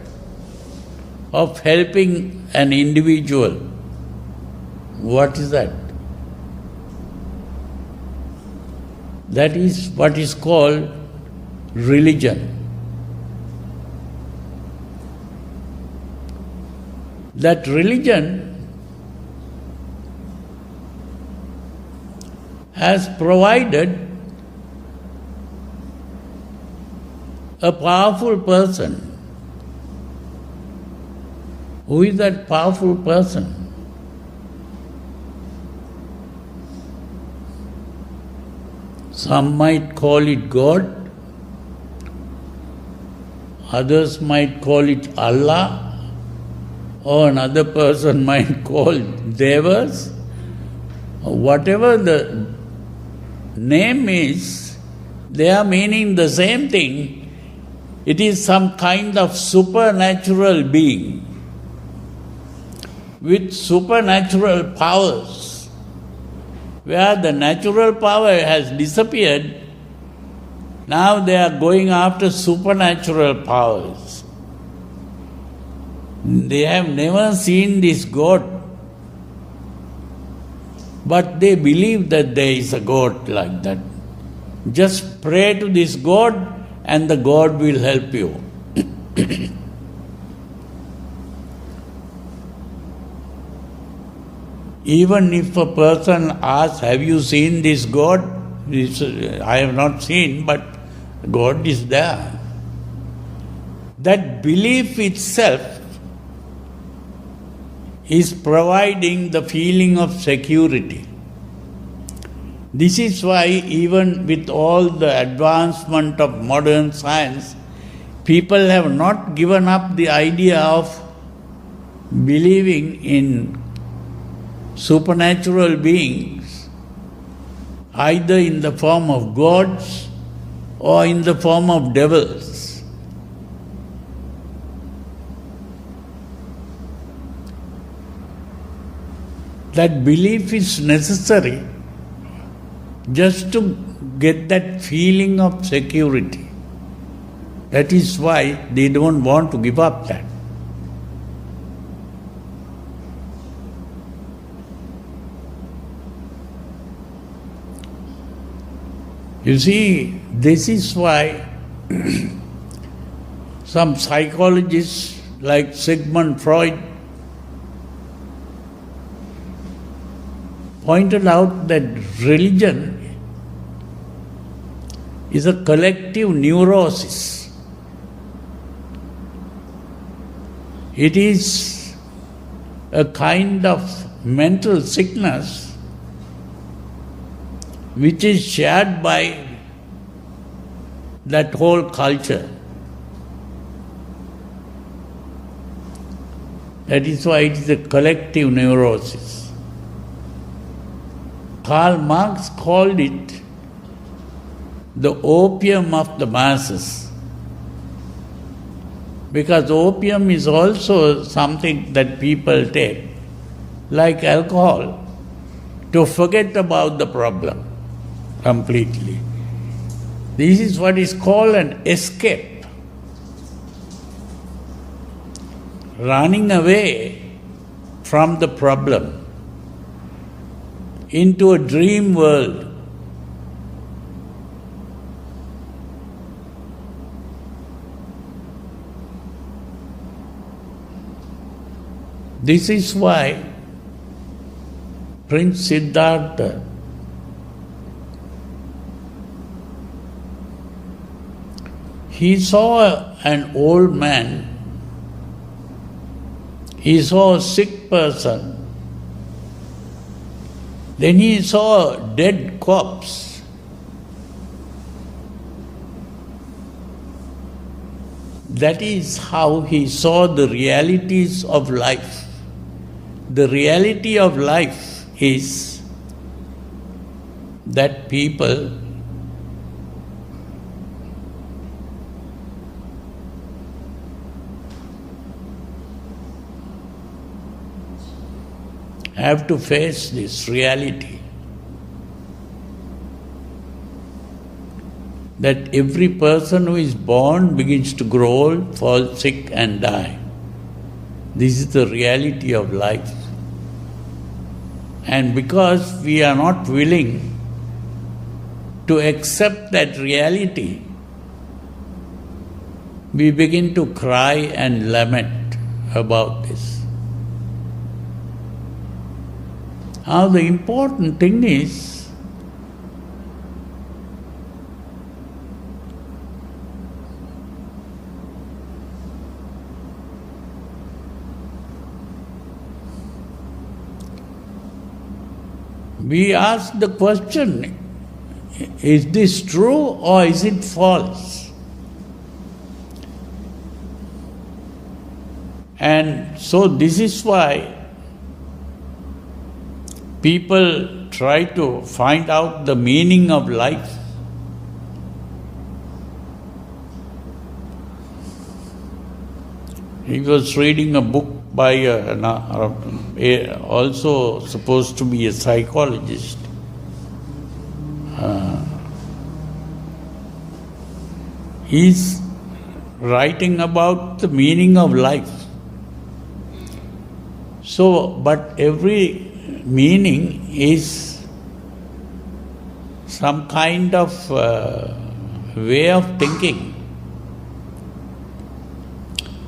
of helping an individual. What is that? That is what is called religion. That religion has provided a powerful person. Who is that powerful person? Some might call it God, others might call it Allah, or another person might call Devas. Whatever the name is, they are meaning the same thing. It is some kind of supernatural being with supernatural powers. Where the natural power has disappeared, now they are going after supernatural powers. They have never seen this God, but they believe that there is a God like that. Just pray to this God and the God will help you. Even if a person asks, have you seen this God? I have not seen, but God is there. That belief itself is providing the feeling of security. This is why even with all the advancement of modern science, people have not given up the idea of believing in supernatural beings, either in the form of gods or in the form of devils. That belief is necessary just to get that feeling of security. That is why they don't want to give up that. You see, this is why some psychologists like Sigmund Freud pointed out that religion is a collective neurosis. It is a kind of mental sickness which is shared by that whole culture. That is why it is a collective neurosis. Karl Marx called it the opium of the masses, because opium is also something that people take, like alcohol, to forget about the problem completely. This is what is called an escape. Running away from the problem into a dream world. This is why Prince Siddhartha he saw an old man, he saw a sick person, then he saw a dead corpse. That is how he saw the realities of life. The reality of life is that people have to face this reality that every person who is born begins to grow old, fall sick and die. This is the reality of life. And because we are not willing to accept that reality, we begin to cry and lament about this. Now the important thing is we ask the question, is this true or is it false? And so this is why people try to find out the meaning of life. He was reading a book by also supposed to be a psychologist. He's writing about the meaning of life. So, but every meaning is some kind of way of thinking.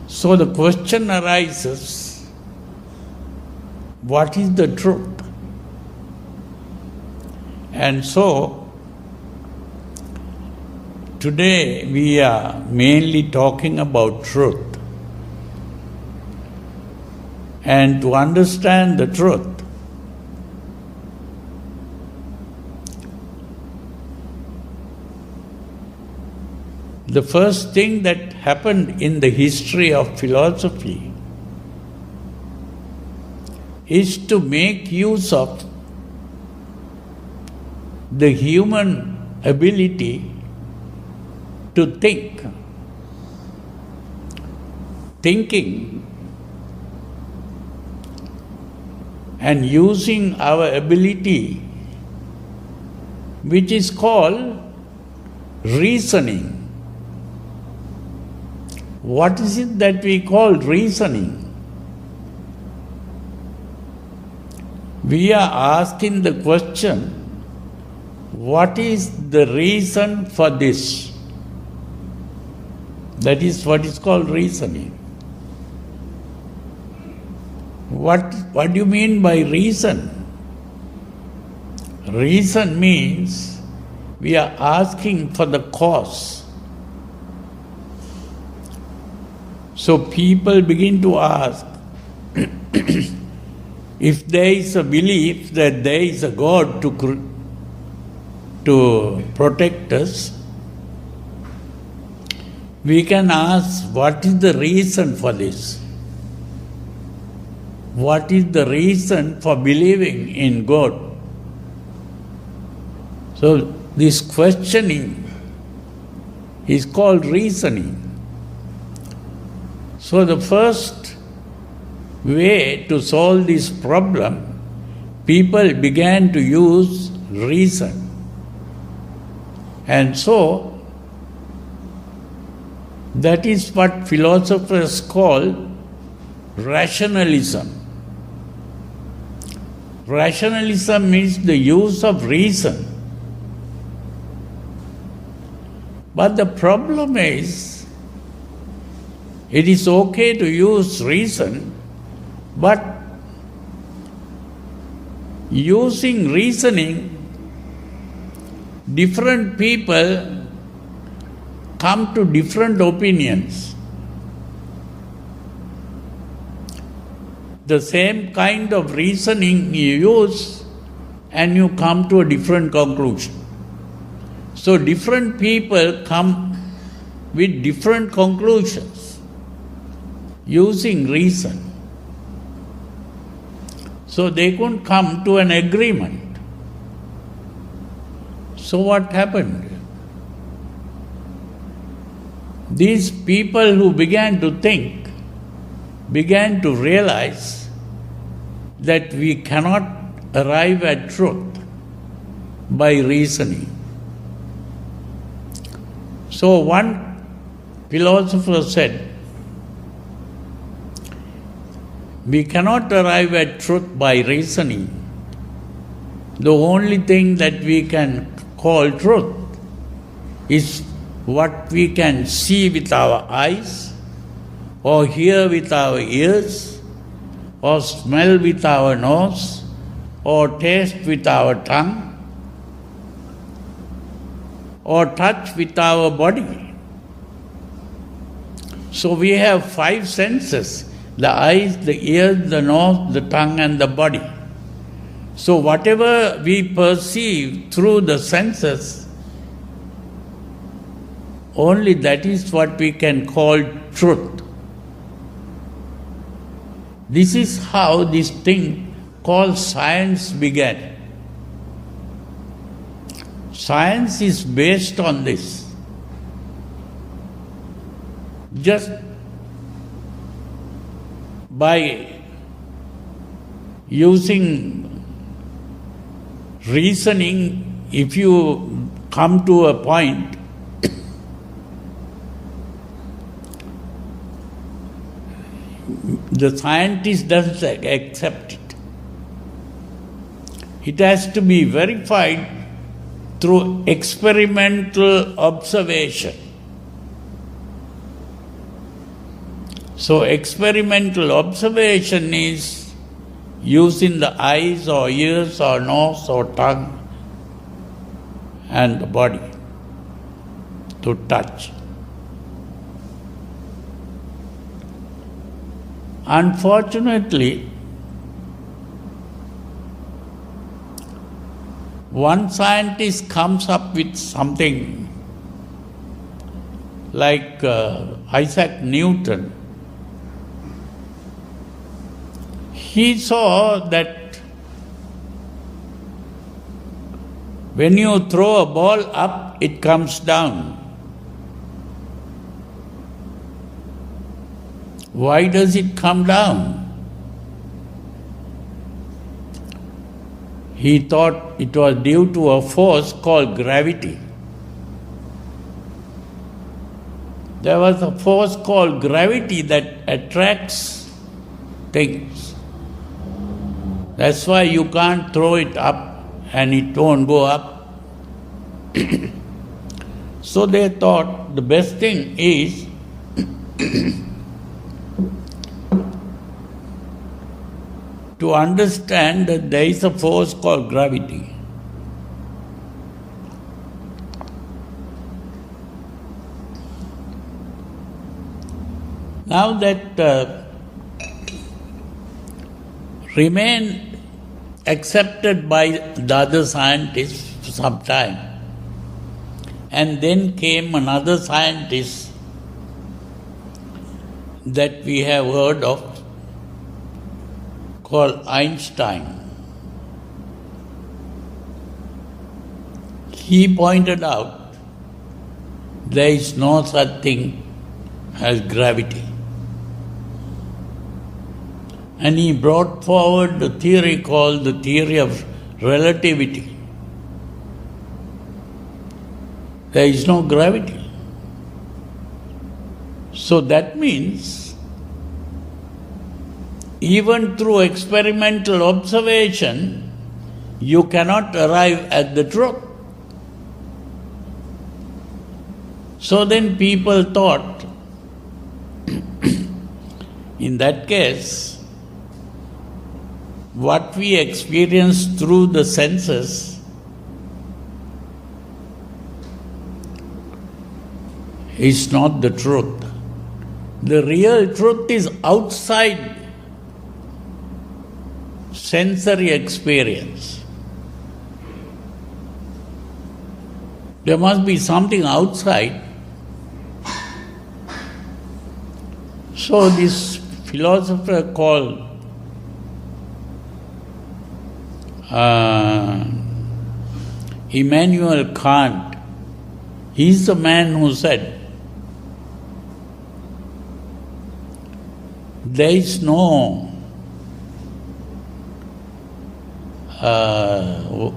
So the question arises, what is the truth? And so, today we are mainly talking about truth. And to understand the truth, the first thing that happened in the history of philosophy is to make use of the human ability to think. Thinking and using our ability, which is called reasoning. What is it that we call reasoning? We are asking the question, what is the reason for this? That is what is called reasoning. What do you mean by reason? Reason means we are asking for the cause. So people begin to ask, if there is a belief that there is a God to protect us, we can ask, what is the reason for this? What is the reason for believing in God? So this questioning is called reasoning. So the first way to solve this problem, people began to use reason. And so that is what philosophers call rationalism. Rationalism means the use of reason. But the problem is, it is okay to use reason, but using reasoning, different people come to different opinions. The same kind of reasoning you use and you come to a different conclusion. So different people come with different conclusions using reason. So they couldn't come to an agreement. So what happened? These people who began to think began to realize that we cannot arrive at truth by reasoning. So one philosopher said, we cannot arrive at truth by reasoning. The only thing that we can call truth is what we can see with our eyes, or hear with our ears, or smell with our nose, or taste with our tongue, or touch with our body. So we have 5 senses: the eyes, the ears, the nose, the tongue and the body. So whatever we perceive through the senses, only that is what we can call truth. This is how this thing called science began. Science is based on this. Just by using reasoning, if you come to a point, the scientist doesn't accept it. It has to be verified through experimental observation. So experimental observation is using the eyes or ears or nose or tongue and the body to touch. Unfortunately, one scientist comes up with something like Isaac Newton. He saw that when you throw a ball up, it comes down. Why does it come down? He thought it was due to a force called gravity. There was a force called gravity that attracts things. That's why you can't throw it up and it won't go up. So they thought the best thing is to understand that there is a force called gravity. Now that remained accepted by the other scientists for some time, and then came another scientist that we have heard of, called Einstein. He pointed out there is no such thing as gravity. And he brought forward the theory called the theory of relativity. There is no gravity. So that means even through experimental observation, you cannot arrive at the truth. So then people thought, in that case, what we experience through the senses is not the truth. The real truth is outside sensory experience. There must be something outside. So this philosopher called Immanuel Kant, he's the man who said, there is no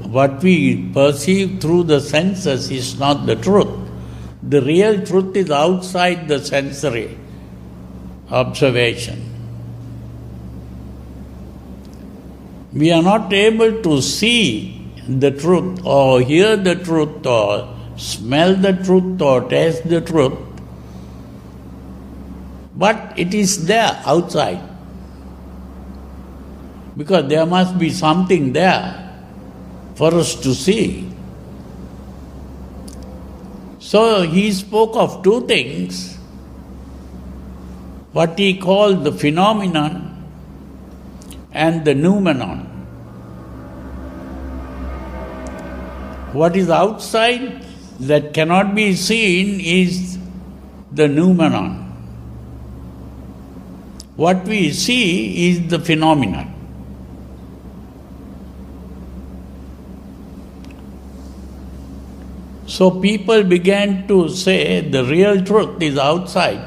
what we perceive through the senses is not the truth. The real truth is outside the sensory observation. We are not able to see the truth or hear the truth or smell the truth or taste the truth, but it is there outside. Because there must be something there for us to see. So he spoke of two things, what he called the phenomenon and the noumenon. What is outside that cannot be seen is the noumenon. What we see is the phenomenon. So people began to say the real truth is outside.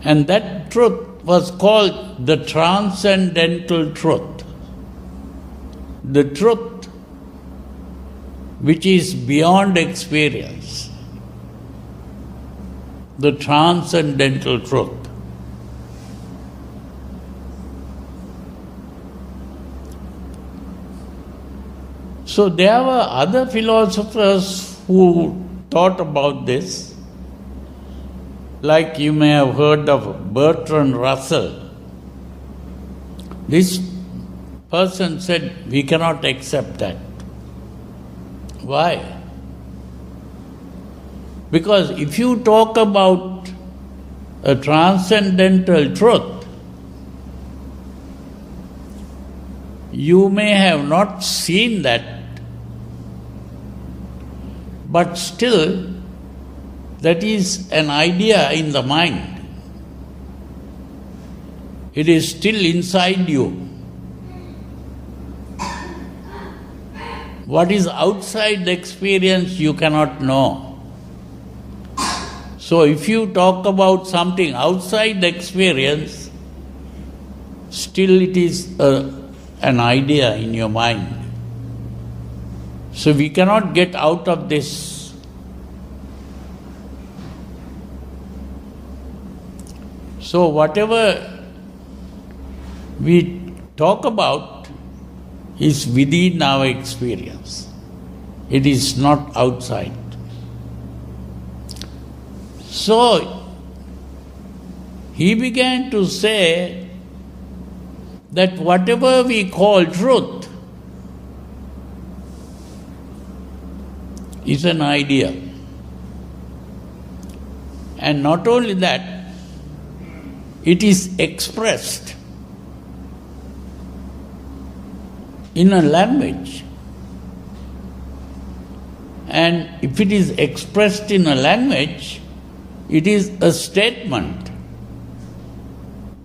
And that truth was called the transcendental truth. The truth which is beyond experience. The transcendental truth. So there were other philosophers who thought about this, like you may have heard of Bertrand Russell. This person said, we cannot accept that. Why? Because if you talk about a transcendental truth, you may have not seen that, but still that is an idea in the mind. It is still inside you. What is outside the experience you cannot know. So if you talk about something outside the experience, still it is an idea in your mind. So we cannot get out of this. So whatever we talk about is within our experience. It is not outside. So he began to say that whatever we call truth is an idea. And not only that, it is expressed in a language. And if it is expressed in a language, it is a statement.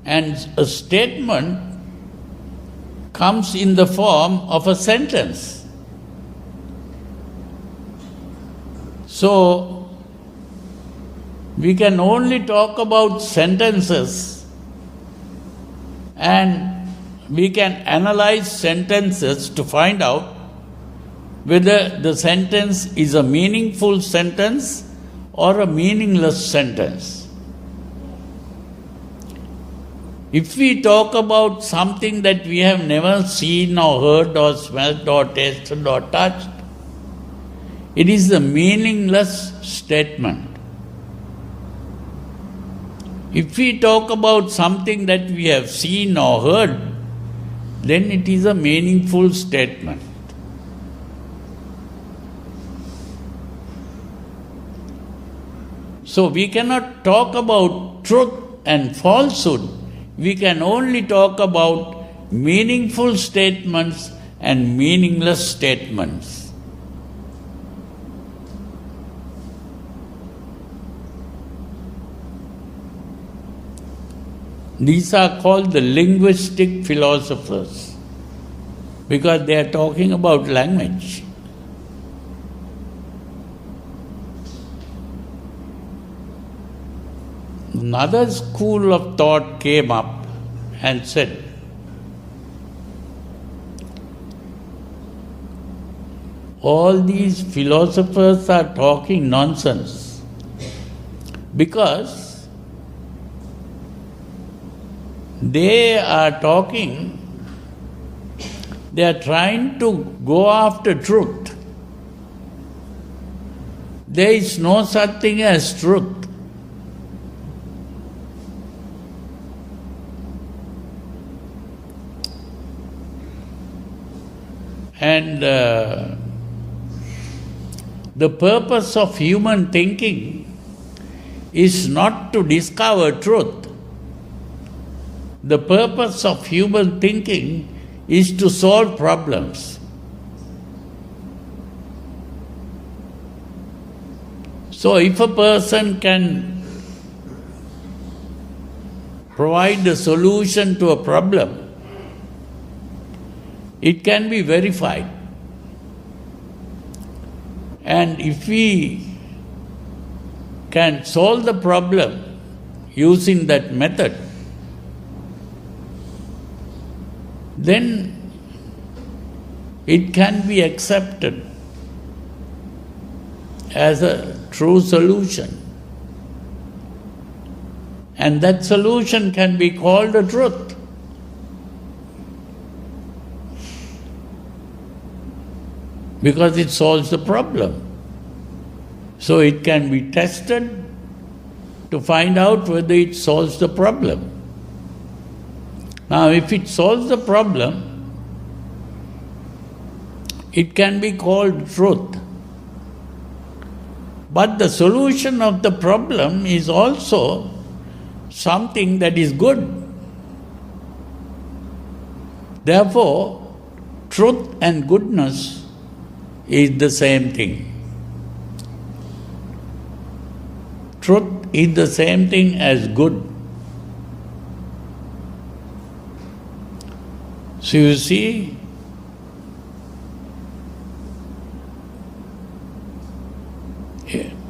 And a statement comes in the form of a sentence. So, we can only talk about sentences, and we can analyze sentences to find out whether the sentence is a meaningful sentence or a meaningless sentence. If we talk about something that we have never seen or heard or smelt or tasted or touched, it is a meaningless statement. If we talk about something that we have seen or heard, then it is a meaningful statement. So we cannot talk about truth and falsehood. We can only talk about meaningful statements and meaningless statements. These are called the linguistic philosophers because they are talking about language. Another school of thought came up and said, all these philosophers are talking nonsense because they are trying to go after truth. There is no such thing as truth. And the purpose of human thinking is not to discover truth. The purpose of human thinking is to solve problems. So if a person can provide a solution to a problem, it can be verified. And if we can solve the problem using that method, then it can be accepted as a true solution. And that solution can be called the truth. Because it solves the problem. So it can be tested to find out whether it solves the problem. Now, if it solves the problem, it can be called truth. But the solution of the problem is also something that is good. Therefore, truth and goodness is the same thing. Truth is the same thing as good. So you see,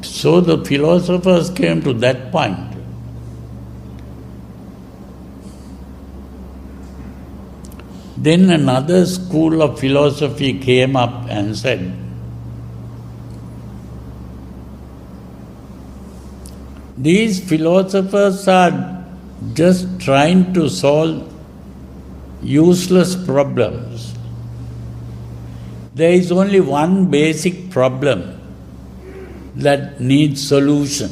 so the philosophers came to that point. Then another school of philosophy came up and said, these philosophers are just trying to solve useless problems. There is only one basic problem that needs solution,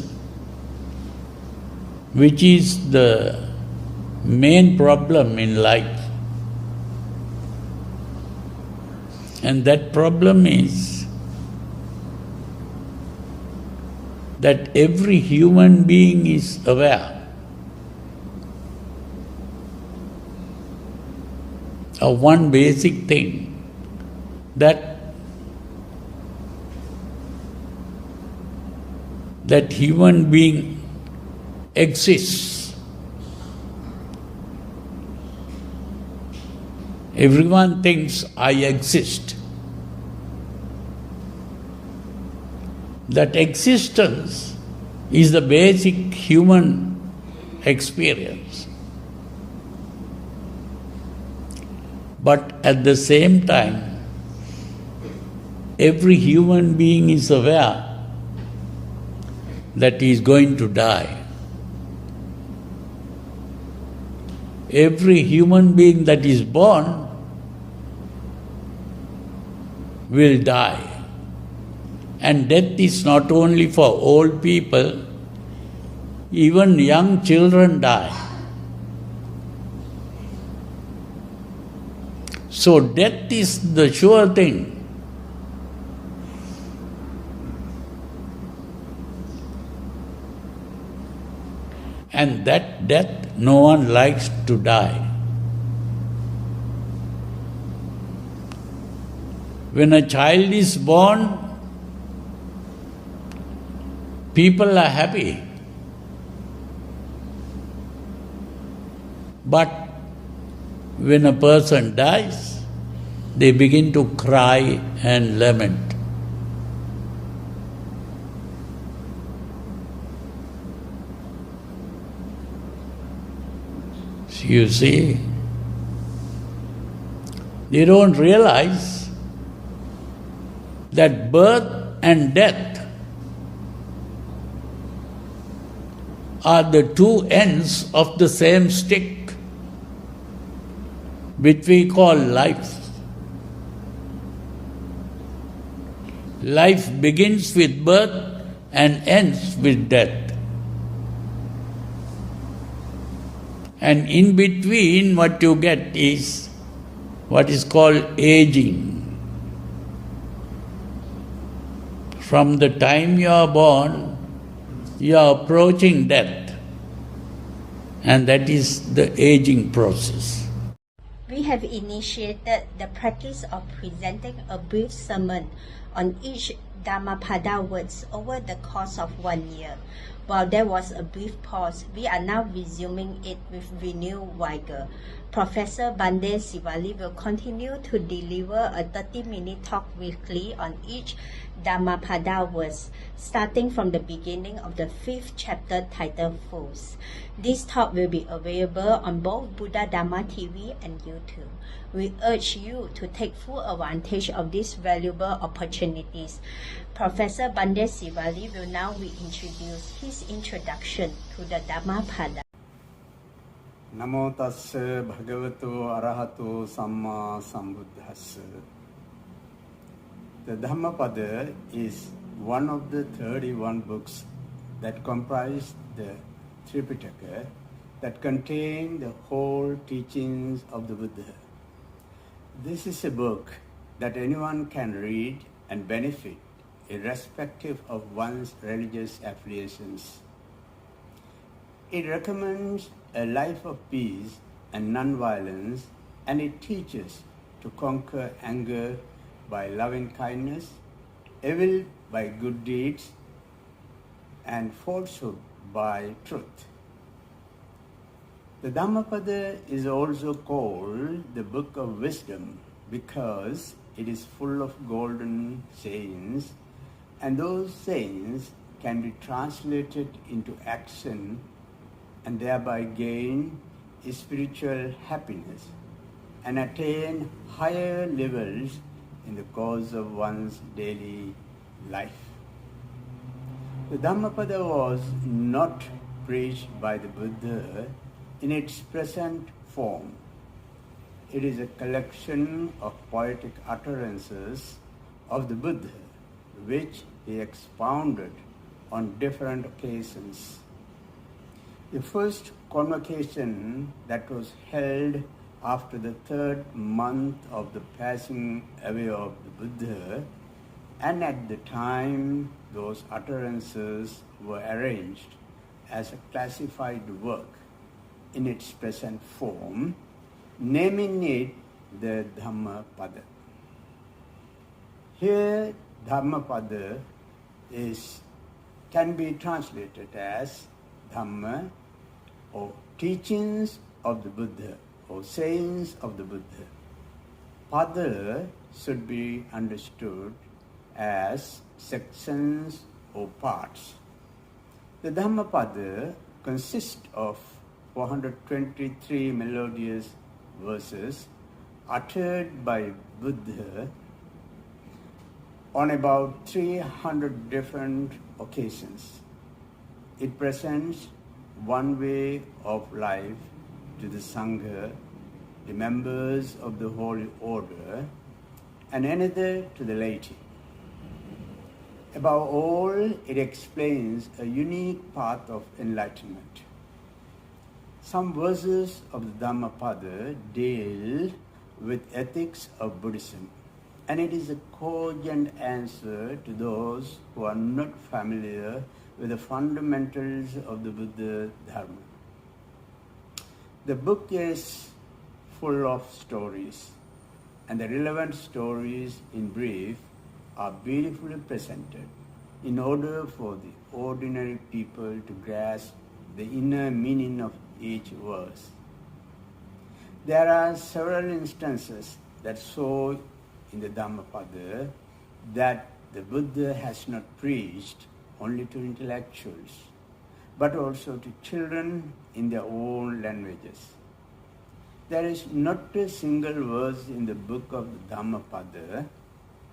which is the main problem in life. And that problem is that every human being is aware of one basic thing, that human being exists. Everyone thinks I exist. That existence is the basic human experience. But at the same time, every human being is aware that he is going to die. Every human being that is born will die. And death is not only for old people, even young children die. So death is the sure thing. And that death, no one likes to die. When a child is born, people are happy. But when a person dies, they begin to cry and lament. So you see, they don't realize that birth and death are the two ends of the same stick, which we call life. Life begins with birth and ends with death. And in between, what you get is what is called aging. From the time you are born, you are approaching death. And that is the aging process. We have initiated the practice of presenting a brief sermon on each Dhammapada words over the course of 1 year. While there was a brief pause, we are now resuming it with renewed vigor. Professor Bande Sivali will continue to deliver a 30-minute talk weekly on each Dhammapada verse, starting from the beginning of the 5th chapter titled Fools. This talk will be available on both Buddha Dhamma TV and YouTube. We urge you to take full advantage of these valuable opportunities. Professor Bande Sivali will now reintroduce his introduction to the Dhammapada. Namo tassa bhagavato arahato samma sambuddhassa. The Dhammapada is one of the 31 books that comprise the Tripitaka that contain the whole teachings of the Buddha. This is a book that anyone can read and benefit irrespective of one's religious affiliations. It recommends a life of peace and non-violence, and it teaches to conquer anger by loving kindness, evil by good deeds, and falsehood by truth. The Dhammapada is also called the Book of Wisdom because it is full of golden sayings, and those sayings can be translated into action and thereby gain spiritual happiness and attain higher levels in the course of one's daily life. The Dhammapada was not preached by the Buddha in its present form. It is a collection of poetic utterances of the Buddha, which he expounded on different occasions. The first convocation that was held after the 3rd month of the passing away of the Buddha, and at the time those utterances were arranged as a classified work in its present form, naming it the Dhammapada. Here, Dhammapada can be translated as Dhamma, or teachings of the Buddha, or sayings of the Buddha. Pada should be understood as sections or parts. The Dhammapada consists of 423 melodious verses uttered by Buddha on about 300 different occasions. It presents one way of life to the Sangha, the members of the Holy Order, and another to the laity. Above all, it explains a unique path of enlightenment. Some verses of the Dhammapada deal with ethics of Buddhism, and it is a cogent answer to those who are not familiar with the fundamentals of the Buddha Dharma. The book is full of stories, and the relevant stories in brief are beautifully presented in order for the ordinary people to grasp the inner meaning of each verse. There are several instances that show in the Dhammapada that the Buddha has not preached only to intellectuals, but also to children in their own languages. There is not a single verse in the book of the Dhammapada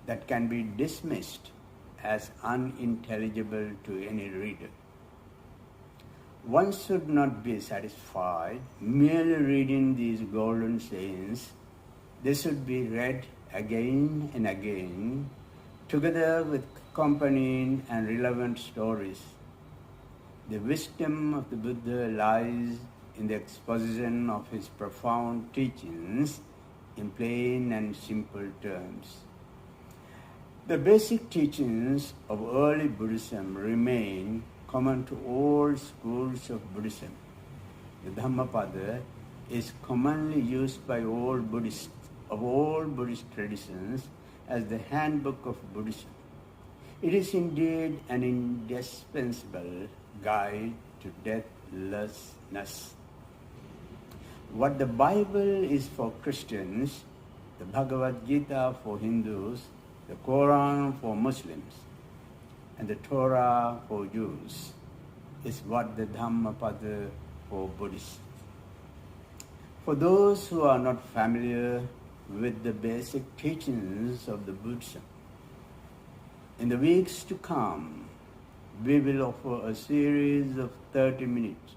that can be dismissed as unintelligible to any reader. One should not be satisfied merely reading these golden sayings. They should be read again and again, together with accompanying and relevant stories. The wisdom of the Buddha lies in the exposition of his profound teachings in plain and simple terms. The basic teachings of early Buddhism remain common to all schools of Buddhism. The Dhammapada is commonly used by all Buddhists of all Buddhist traditions as the handbook of Buddhism. It is indeed an indispensable guide to deathlessness. What the Bible is for Christians, the Bhagavad Gita for Hindus, the Quran for Muslims, and the Torah for Jews, is what the Dhammapada for Buddhists. For those who are not familiar with the basic teachings of the Buddhism, in the weeks to come, we will offer a series of 30 minutes,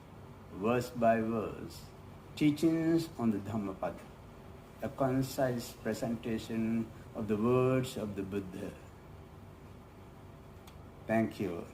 verse by verse, teachings on the Dhammapada, a concise presentation of the words of the Buddha. Thank you.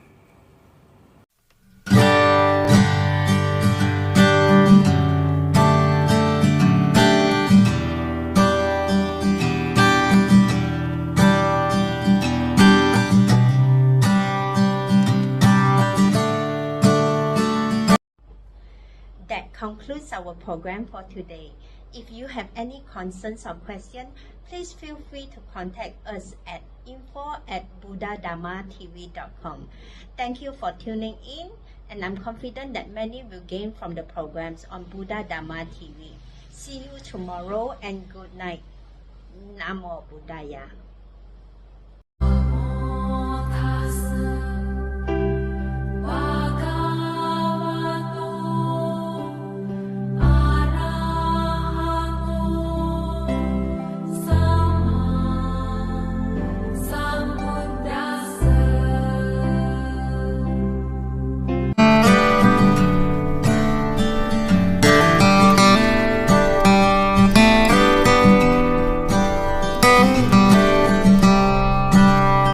That concludes our program for today. If you have any concerns or questions, please feel free to contact us at info@buddhadharmatv.com. Thank you for tuning in, and I'm confident that many will gain from the programs on Buddha Dharma TV. See you tomorrow and good night. Namo Buddhaya.